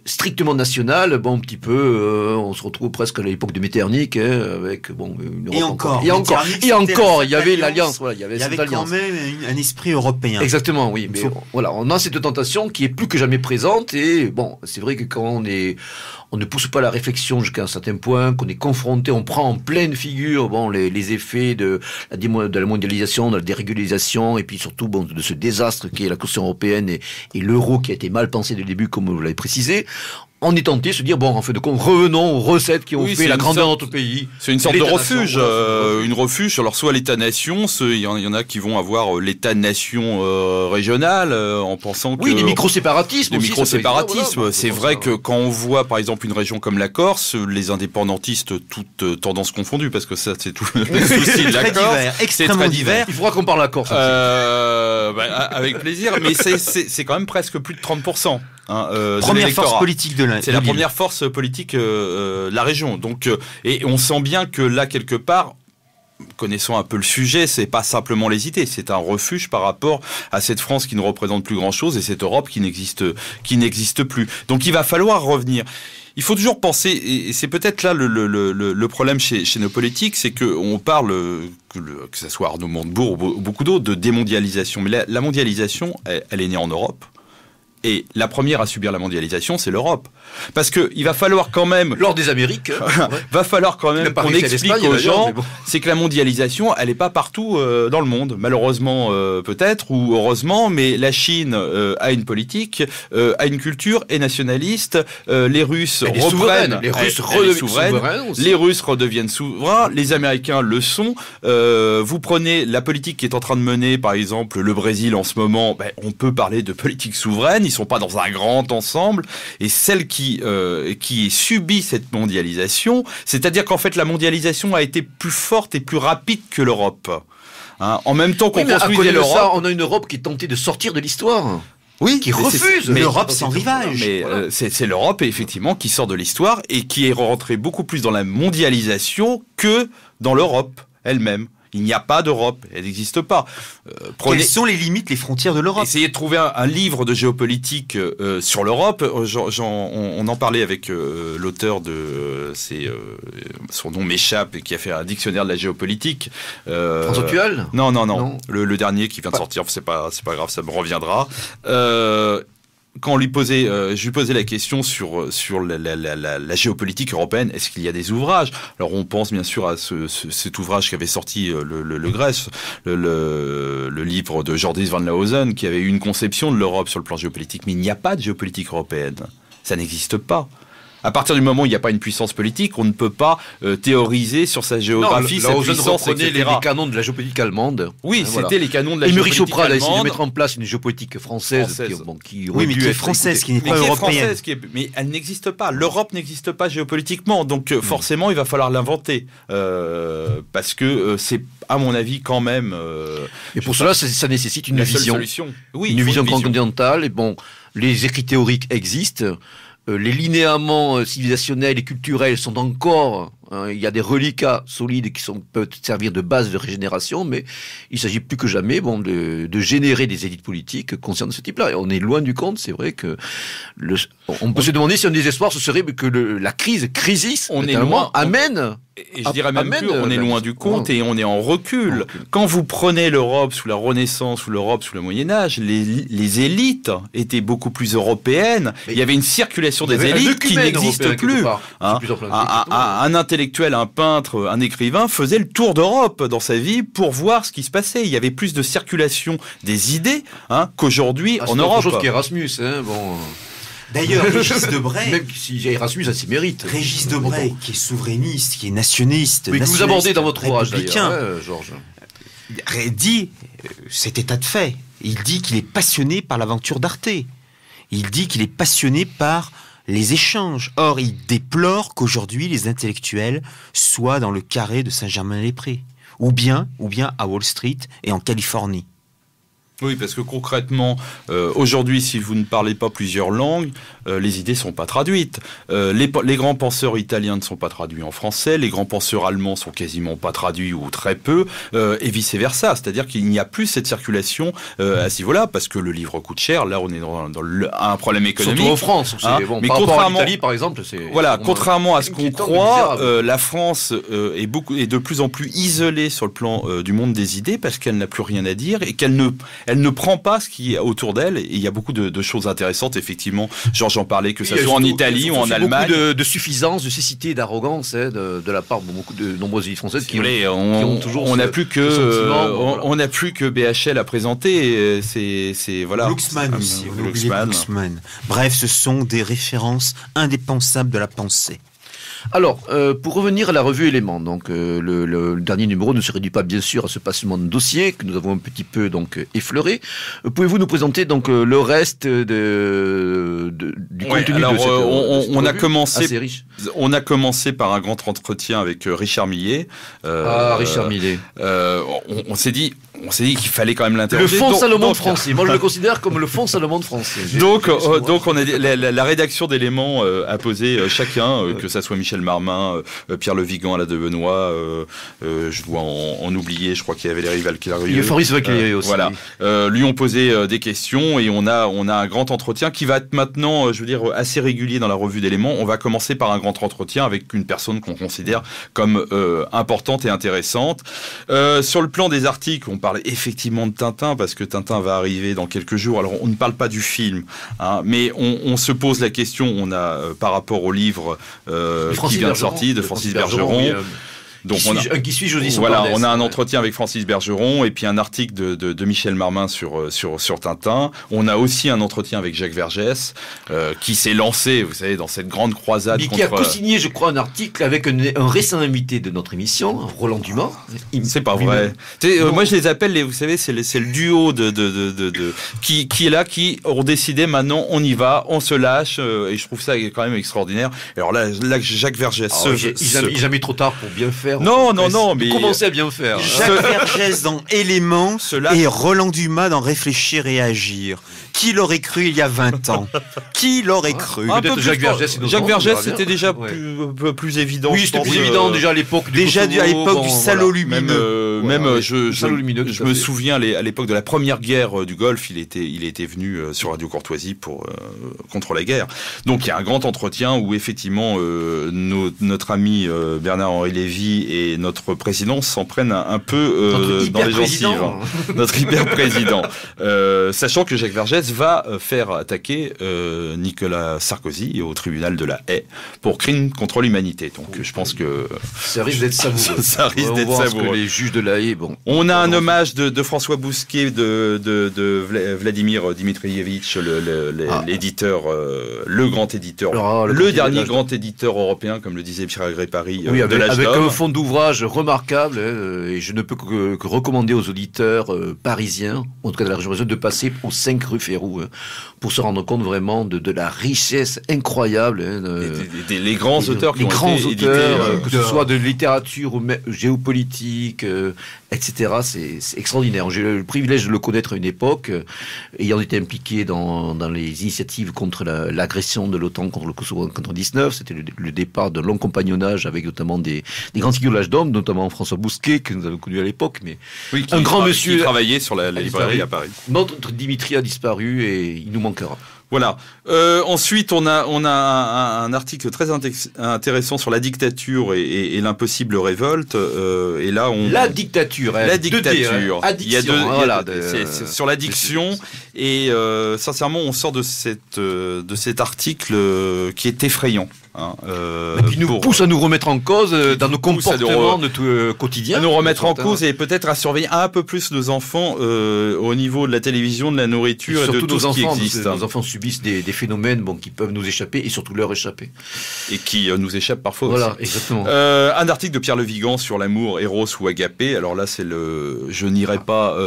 strictement nationales. Un petit peu, on se retrouve presque à l'époque de Metternich, avec une Europe. Et encore, il y avait l'alliance. Il y avait
quand même un esprit européen.
Exactement, oui. Mais on a cette tentation qui est plus que jamais présente. Et c'est vrai que quand on ne pousse pas la réflexion jusqu'à un certain point, qu'on est confronté, on prend en pleine figure les effets de la mondialisation, de la dérégularisation, et puis surtout de ce désastre qui est la Constitution européenne et l'euro qui a été mal pensé dès le début, comme vous l'avez précisé. On est tenté de se dire, en fait de compte, revenons aux recettes qui ont fait la grandeur de notre pays.
C'est une sorte de refuge, une refuge. Alors, soit l'État-nation, il y en a qui vont avoir l'État-nation régional, en pensant que...
Oui, les micro-séparatismes.
Les micro-séparatismes. C'est vrai que quand on voit, par exemple, une région comme la Corse, les indépendantistes, toutes tendances confondues, parce que ça, c'est tout le souci de la Corse.
Extrêmement divers.
Il faudra qu'on parle de la Corse.
Avec plaisir, mais c'est quand même presque plus de 30%.
Première force politique de l'île.
C'est la première force politique de la région. Donc, et on sent bien que là, quelque part, connaissant un peu le sujet, c'est pas simplement les idées, c'est un refuge par rapport à cette France qui ne représente plus grand-chose et cette Europe qui n'existe plus. Donc il va falloir revenir. Il faut toujours penser, et c'est peut-être là le problème chez nos politiques, c'est qu'on parle, que ce soit Arnaud Montebourg ou beaucoup d'autres, de démondialisation. Mais la mondialisation, elle est née en Europe. Et la première à subir la mondialisation, c'est l'Europe. Parce qu'il va falloir quand même...
Lors des Amériques.
va falloir quand même qu'on explique aux gens,
bon.
c'est que la mondialisation, elle n'est pas partout dans le monde. Malheureusement, peut-être, ou heureusement, mais la Chine a une politique, a une culture, est nationaliste. Les Russes reprennent...
Les Russes redeviennent souverains.
Les Russes redeviennent souverains. Les Américains le sont. Vous prenez la politique qui est en train de mener, par exemple, le Brésil en ce moment, on peut parler de politique souveraine. Ils sont pas dans un grand ensemble, et celle qui subit cette mondialisation, c'est-à-dire qu'en fait la mondialisation a été plus forte et plus rapide que l'Europe. En même temps qu'on construisait l'Europe,
on a une Europe qui est tentée de sortir de l'histoire.
Oui,
qui refuse.
Mais l'Europe sans rivage.
Mais c'est l'Europe effectivement qui sort de l'histoire et qui est rentrée beaucoup plus dans la mondialisation que dans l'Europe elle-même. Il n'y a pas d'Europe, elle n'existe pas.
Quelles sont les limites, les frontières de l'Europe ?
Essayez de trouver un livre de géopolitique sur l'Europe. On en parlait avec l'auteur de... son nom m'échappe, et qui a fait un dictionnaire de la géopolitique.
François Tual ?
Non. Le dernier qui vient de sortir, c'est pas grave, ça me reviendra. Quand je lui posais la question sur la géopolitique européenne, est-ce qu'il y a des ouvrages ? Alors on pense bien sûr à cet ouvrage qu'avait sorti le Grèce, le livre de Jordis van Lauzen, qui avait eu une conception de l'Europe sur le plan géopolitique. Mais il n'y a pas de géopolitique européenne. Ça n'existe pas. À partir du moment où il n'y a pas une puissance politique, on ne peut pas théoriser sur sa géographie, sa puissance, etc.
Les canons de la géopolitique allemande.
Oui, c'était les canons de la géopolitique allemande.
Chopra a essayé de mettre en place une géopolitique française. Qui
oui, mais qui est française, qui n'est pas européenne.
Mais elle n'existe pas. L'Europe n'existe pas géopolitiquement. Donc forcément, il va falloir l'inventer. Parce que c'est, à mon avis, quand même...
et pour cela, ça nécessite une vision.
Oui,
une vision continentale. Et bon, les écrits théoriques existent. Les linéaments civilisationnels et culturels sont encore... il y a des reliquats solides qui peuvent servir de base de régénération, mais il s'agit plus que jamais de générer des élites politiques conscientes de ce type-là. Et on est loin du compte, c'est vrai que... on peut se demander si un désespoir, ce serait que la crisis,
on est loin,
amène...
Et je dirais même plus, on est loin du compte et on est en recul. Quand vous prenez l'Europe sous la Renaissance ou l'Europe sous le Moyen-Âge, les élites étaient beaucoup plus européennes. Il y avait une circulation des élites qui n'existe plus. Un intellectuel, un peintre, un écrivain faisait le tour d'Europe dans sa vie pour voir ce qui se passait. Il y avait plus de circulation des idées qu'aujourd'hui en Europe.
C'est autre chose qu'Erasmus. Bon...
D'ailleurs, Régis Debray...
Même si Erasmus a ses mérites.
Régis Debray, qui est souverainiste, qui est nationaliste...
Oui, que vous abordez dans votre ouvrage, d'ailleurs, Georges.
Dit cet état de fait. Il dit qu'il est passionné par l'aventure d'Arte. Il dit qu'il est passionné par les échanges. Or, il déplore qu'aujourd'hui, les intellectuels soient dans le carré de Saint-Germain-les-Prés. Ou bien à Wall Street et en Californie.
Oui, parce que concrètement, aujourd'hui, si vous ne parlez pas plusieurs langues, les idées ne sont pas traduites. Les grands penseurs italiens ne sont pas traduits en français, les grands penseurs allemands sont quasiment pas traduits ou très peu, et vice-versa. C'est-à-dire qu'il n'y a plus cette circulation à ce niveau-là, parce que le livre coûte cher. Là, on est dans un problème économique.
Surtout en France.
Mais contrairement à
l'Italie, par exemple, c'est...
Voilà, contrairement à ce qu'on croit, la France est de plus en plus isolée sur le plan du monde des idées, parce qu'elle n'a plus rien à dire, et qu'elle ne prend pas ce qui est autour d'elle. Et il y a beaucoup de choses intéressantes, effectivement. Georges en parlait, que ce soit en Italie ou en Allemagne.
Beaucoup de suffisance, de cécité, d'arrogance de la part de nombreuses élites françaises qui ont toujours
on n'a plus que BHL à présenter. C'est voilà.
Glucksmann aussi. Glucksmann. Bref, ce sont des références indispensables de la pensée.
Alors, pour revenir à la revue Éléments, donc le dernier numéro ne se réduit pas bien sûr à ce passement de dossier que nous avons un petit peu donc effleuré. Pouvez-vous nous présenter donc le reste du contenu de cette revue assez riche.
On a commencé par un grand entretien avec Richard Millet.
Richard Millet.
On s'est dit, on s'est dit qu'il fallait quand même l'interroger.
Le fonds Salomon français. Moi, je le considère comme le fonds Salomon français.
Donc on a la rédaction d'Éléments a posé chacun, que ça soit Michel Marmin, Pierre Le Vigan, Alain de Benoît, je dois en oublier, je crois qu'il y avait Valérie Valcarieux.
Il y a Fabrice Valcarieux aussi.
Voilà. Lui ont posé des questions et on a un grand entretien qui va être maintenant, je veux dire, assez régulier dans la revue d'Éléments. On va commencer par un grand entretien avec une personne qu'on considère comme importante et intéressante. Sur le plan des articles, on parle effectivement de Tintin parce que Tintin va arriver dans quelques jours. Alors on ne parle pas du film, hein, mais on se pose la question. On a par rapport au livre qui vient de sortir de Francis Bergeron.
Oui,
Donc
qui suis-je aussi.
Voilà, on a un entretien avec Francis Bergeron et puis un article de Michel Marmin sur Tintin. On a aussi un entretien avec Jacques Vergès qui s'est lancé, vous savez, dans cette grande croisade
mais qui a co-signé, je crois, un article avec un récent invité de notre émission, Roland Dumas.
C'est pas vrai. Moi, je les appelle, vous savez, c'est le duo qui est là, qui ont décidé maintenant, on y va, on se lâche, et je trouve ça quand même extraordinaire. Alors là Jacques Vergès.
Jamais trop tard pour bien faire.
Non, mais
commencer à bien faire.
Jacques Vergès dans Éléments et Roland Dumas dans Réfléchir et Agir. Qui l'aurait cru il y a 20 ans? Qui l'aurait cru?
Peut-être Jacques Vergès.
Jacques Vergès, c'était déjà plus évident.
Oui, c'était plus évident déjà à l'époque.
Déjà à l'époque du salaud lumineux.
Même je me souviens à l'époque de la première guerre du Golfe, il était venu sur Radio Courtoisie contre la guerre. Donc il y a un grand entretien où effectivement notre ami Bernard-Henri Lévy et notre président s'en prennent un peu dans les gencives. Notre hyper-président. Sachant que Jacques Vergès va faire attaquer Nicolas Sarkozy au tribunal de la Haye pour crime contre l'humanité. Donc je pense que
ça risque d'être savoureux.
Ça risque d'être savoureux.
Les juges de la Haye, bon.
On a un hommage de François Bousquet, de Vladimir Dimitrievitch, l'éditeur, le grand éditeur, le dernier grand éditeur européen, comme le disait Pierre Agrépari, de l'âge
avec
d'homme.
Un fond d'ouvrage remarquable, et je ne peux que recommander aux auditeurs parisiens, en tout cas de la région parisienne, de passer aux 5 rue Férou pour se rendre compte vraiment de la richesse incroyable.
Les grands auteurs qui ont été édités,
que ce soit de littérature ou géopolitique, etc. C'est extraordinaire. J'ai eu le privilège de le connaître à une époque, ayant été impliqué dans les initiatives contre l'agression de l'OTAN contre le Kosovo en 1999. C'était le départ d'un long compagnonnage avec notamment des grands figures de l'âge d'homme, notamment François Bousquet, que nous avons connu à l'époque, mais un grand monsieur
qui travaillait sur la librairie à Paris.
Notre Dimitri a disparu et il nous manquera.
Voilà. Ensuite, on a un article très intéressant sur la dictature et l'impossible révolte. Et là,
la dictature.
C'est sur l'addiction. Et sincèrement, on sort de cet article qui est effrayant.
Qui nous pousse à nous remettre en cause dans nos comportements quotidiens.
À nous remettre en cause et peut-être à surveiller un peu plus nos enfants au niveau de la télévision, de la nourriture et de tout ce qui existe.
Nos enfants subissent des phénomènes qui peuvent nous échapper et surtout leur échapper.
Et qui nous échappent parfois
aussi.
Voilà,
exactement.
Un article de Pierre Le Vigan sur l'amour, Eros ou Agapé. Alors là, je n'irai pas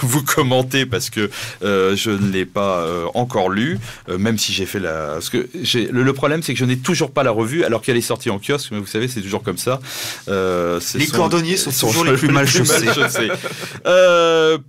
vous commenter parce que je ne l'ai pas encore lu, même si j'ai fait parce que le problème, c'est que je n'ai toujours pas la revue alors qu'elle est sortie en kiosque, mais vous savez, c'est toujours comme ça.
Les cordonniers sont toujours les plus mal chaussés.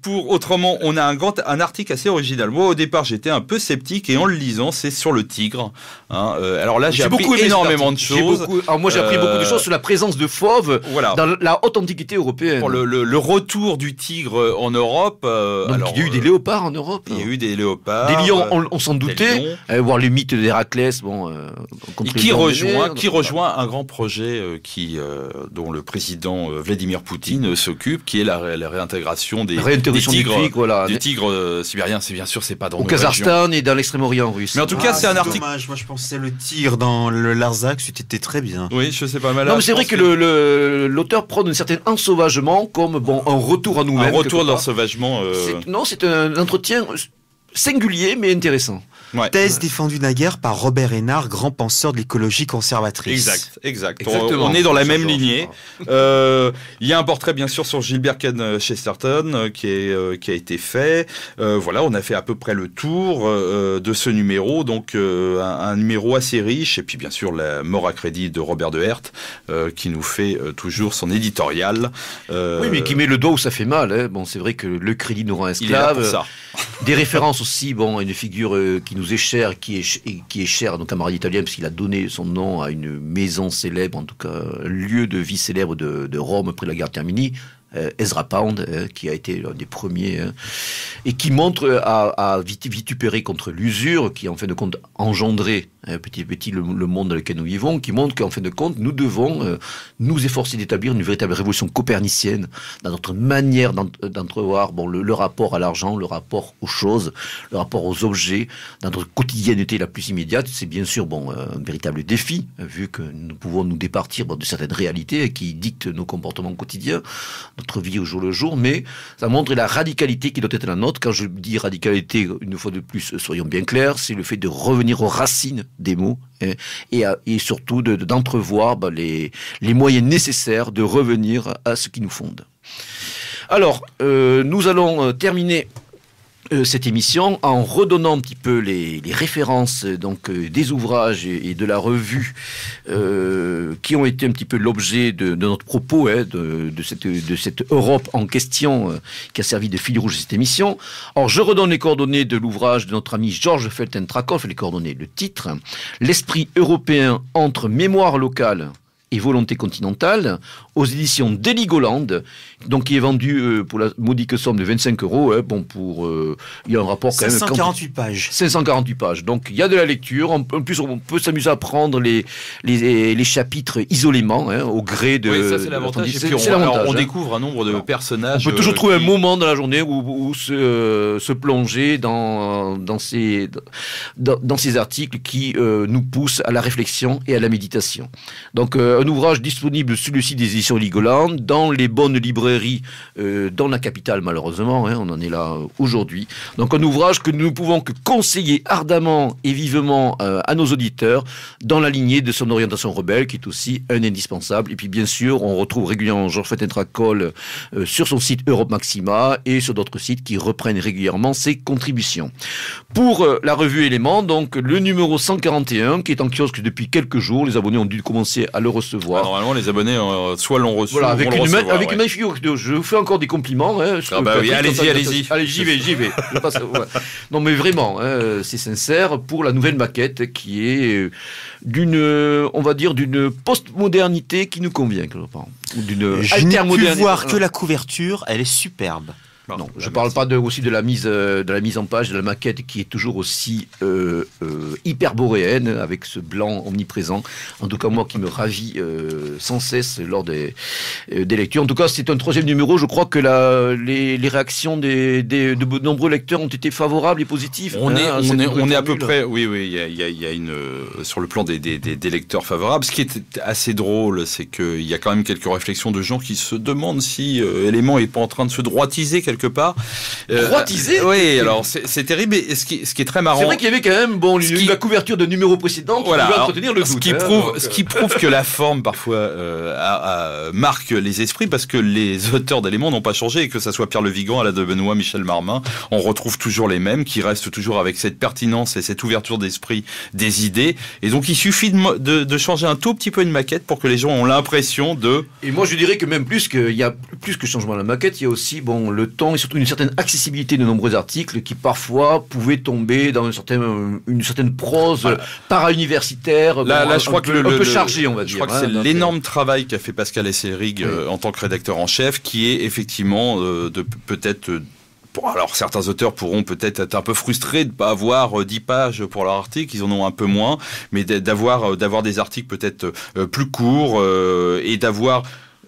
Autrement, on a un article assez original. Moi, au départ, j'étais un peu sceptique et en le lisant, c'est sur le tigre. Alors là, j'ai appris énormément de choses.
Moi, j'ai appris beaucoup de choses sur la présence de fauves dans la haute antiquité européenne.
Pour le retour du tigre en Europe.
Il y a eu des léopards en Europe.
Il y a eu des léopards.
Des lions, on s'en doutait. Voir les mythes d'Héraclès,
qui rejoint un grand projet dont le président Vladimir Poutine s'occupe, qui est la réintégration des tigres, du tigre sibérien. C'est bien sûr, c'est pas dans
au Kazakhstan et dans l'extrême-orient russe.
Mais en tout cas, c'est un article.
Dommage. Moi, je pensais le tigre dans le Larzac, c'était très bien.
Oui, je sais pas mal.
Non, mais c'est vrai que l'auteur prône un certain ensauvagement comme un retour à nous-mêmes.
Un retour d'ensauvagement.
Non, c'est un entretien singulier mais intéressant.
Ouais.
Thèse défendue naguère par Robert Hénard, grand penseur de l'écologie conservatrice.
Exact.
Exactement.
On est dans la même
Georges.
lignée. Il y a un portrait bien sûr sur Gilbert Ken Chesterton qui a été fait. Voilà, on a fait à peu près le tour de ce numéro, donc un numéro assez riche. Et puis bien sûr la mort à crédit de Robert de Hert qui nous fait toujours son éditorial.
Oui, mais qui met le doigt où ça fait mal. Hein. Bon, c'est vrai que le crédit nous rend
Il est là pour
esclaves.
ça.
Des références aussi, bon, à une figure qui nous est chère, qui est chère à nos camarades italiens, parce qu'il a donné son nom à une maison célèbre, en tout cas, un lieu de vie célèbre de Rome après la guerre Termini. Ezra Pound, qui a été l'un des premiers, et qui montre à vitupérer contre l'usure, qui en fin de compte engendré petit à petit le monde dans lequel nous vivons, qui montre qu'en fin de compte nous devons nous efforcer d'établir une véritable révolution copernicienne dans notre manière d'entrevoir le rapport à l'argent, le rapport aux choses, le rapport aux objets, dans notre quotidienneté la plus immédiate. C'est bien sûr un véritable défi, vu que nous pouvons nous départir de certaines réalités qui dictent nos comportements quotidiens, notre vie au jour le jour, mais ça montre la radicalité qui doit être la nôtre. Quand je dis radicalité, une fois de plus, soyons bien clairs, c'est le fait de revenir aux racines des mots et surtout d'entrevoir les moyens nécessaires de revenir à ce qui nous fonde. Alors, nous allons terminer cette émission en redonnant un petit peu les références des ouvrages et de la revue qui ont été un petit peu l'objet de notre propos, de cette Europe en question qui a servi de fil rouge de cette émission. Alors je redonne les coordonnées de l'ouvrage de notre ami Georges Felten-Trakoff, les coordonnées, le titre: L'esprit européen entre mémoire locale et volonté continentale, aux éditions d'Heligoland, donc qui est vendu pour la modique somme de 25 €. Il y a un rapport quand même.
548 pages.
548 pages. Donc il y a de la lecture. En plus, on peut s'amuser à prendre les chapitres isolément, au gré de.
Oui, ça c'est l'avantage. Et puis on découvre un nombre de personnages.
On peut toujours trouver un moment dans la journée où se plonger dans ces articles qui nous poussent à la réflexion et à la méditation. Donc un ouvrage disponible sur le site des éditions Heligoland, dans les bonnes librairies dans la capitale malheureusement, on en est là aujourd'hui. Donc un ouvrage que nous ne pouvons que conseiller ardemment et vivement à nos auditeurs, dans la lignée de son orientation rebelle, qui est aussi un indispensable. Et puis bien sûr, on retrouve régulièrement Georges Felten-Trakoff sur son site Europe Maxima et sur d'autres sites qui reprennent régulièrement ses contributions. Pour la revue Éléments, donc le numéro 141, qui est en kiosque depuis quelques jours, les abonnés ont dû commencer à le recevoir.
Normalement, les abonnés soit l'ont reçu,
voilà, avec une
ouais.
magnifique. Je vous fais encore des compliments.
Oui, allez-y.
Allez, j'y vais. Ouais. Non, mais vraiment, c'est sincère pour la nouvelle maquette qui est on va dire, d'une post-modernité qui nous convient, quelque part. D'une
altermodernité. Je n'ai pu voir que la couverture, elle est superbe.
Non, je ne parle pas aussi de la mise en page de la maquette qui est toujours aussi hyperboréenne, avec ce blanc omniprésent. En tout cas, moi qui me ravit sans cesse lors des lectures. En tout cas, c'est un troisième numéro. Je crois que les réactions de nombreux lecteurs ont été favorables et positives.
On est à peu près. Oui, il y a une sur le plan des lecteurs favorables. Ce qui est assez drôle, c'est qu'il y a quand même quelques réflexions de gens qui se demandent si Élément est pas en train de se droitiser quelque part.
Droitiser.
Oui, alors c'est terrible. Mais ce qui est très marrant.
C'est vrai qu'il y avait quand même la couverture de numéro précédent qui pouvait entretenir le doute.
Ce qui prouve que la forme parfois marque les esprits, parce que les auteurs d'Éléments n'ont pas changé, et que ça soit Pierre Le Vigan, Alain de Benoît, Michel Marmin, on retrouve toujours les mêmes, qui restent toujours avec cette pertinence et cette ouverture d'esprit des idées. Et donc il suffit de changer un tout petit peu une maquette pour que les gens ont l'impression de.
Et moi je dirais que même plus que changement de la maquette, il y a aussi le temps et surtout une certaine accessibilité de nombreux articles qui parfois pouvaient tomber dans une certaine prose para-universitaire,
là, je crois
un peu chargée, on va dire.
Je crois que c'est l'énorme travail qu'a fait Pascal Esserig en tant que rédacteur en chef, qui est effectivement de peut-être. Alors certains auteurs pourront peut-être être un peu frustrés de ne pas avoir 10 pages pour leur article, ils en ont un peu moins, mais d'avoir des articles peut-être plus courts et d'avoir.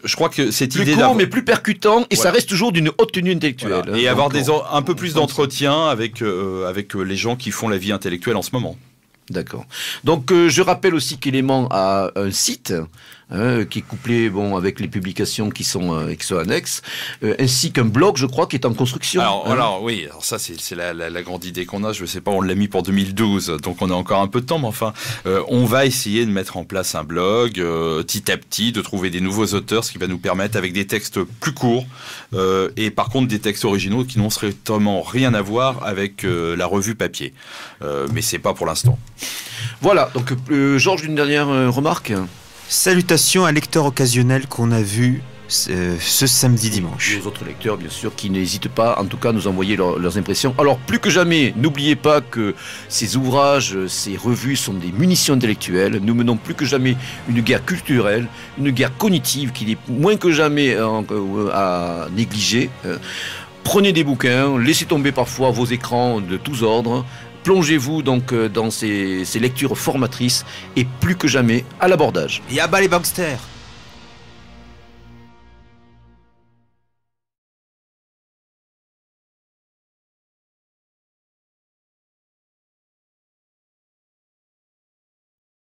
Je crois que cette idée
court, mais plus percutant, et ça reste toujours d'une haute tenue intellectuelle.
Voilà. Et avoir un peu plus d'entretien avec les gens qui font la vie intellectuelle en ce moment.
D'accord. Donc je rappelle aussi qu'Élément a un site qui est couplé avec les publications qui sont annexes, ainsi qu'un blog, je crois, qui est en construction.
Alors ça c'est la grande idée qu'on a. Je sais pas, on l'a mis pour 2012, donc on a encore un peu de temps, mais enfin, on va essayer de mettre en place un blog petit à petit, de trouver des nouveaux auteurs, ce qui va nous permettre, avec des textes plus courts, et par contre des textes originaux qui n'ont strictement rien à voir avec la revue papier. Mais c'est pas pour l'instant.
Voilà, donc Georges, une dernière remarque.
Salutations à lecteurs occasionnels qu'on a vus ce samedi dimanche.
Les autres lecteurs, bien sûr, qui n'hésitent pas, en tout cas, à nous envoyer leurs impressions. Alors, plus que jamais, n'oubliez pas que ces ouvrages, ces revues sont des munitions intellectuelles. Nous menons plus que jamais une guerre culturelle, une guerre cognitive qui est moins que jamais à négliger. Prenez des bouquins, laissez tomber parfois vos écrans de tous ordres. Plongez-vous donc dans ces lectures formatrices et plus que jamais à l'abordage.
Et à bas les banksters!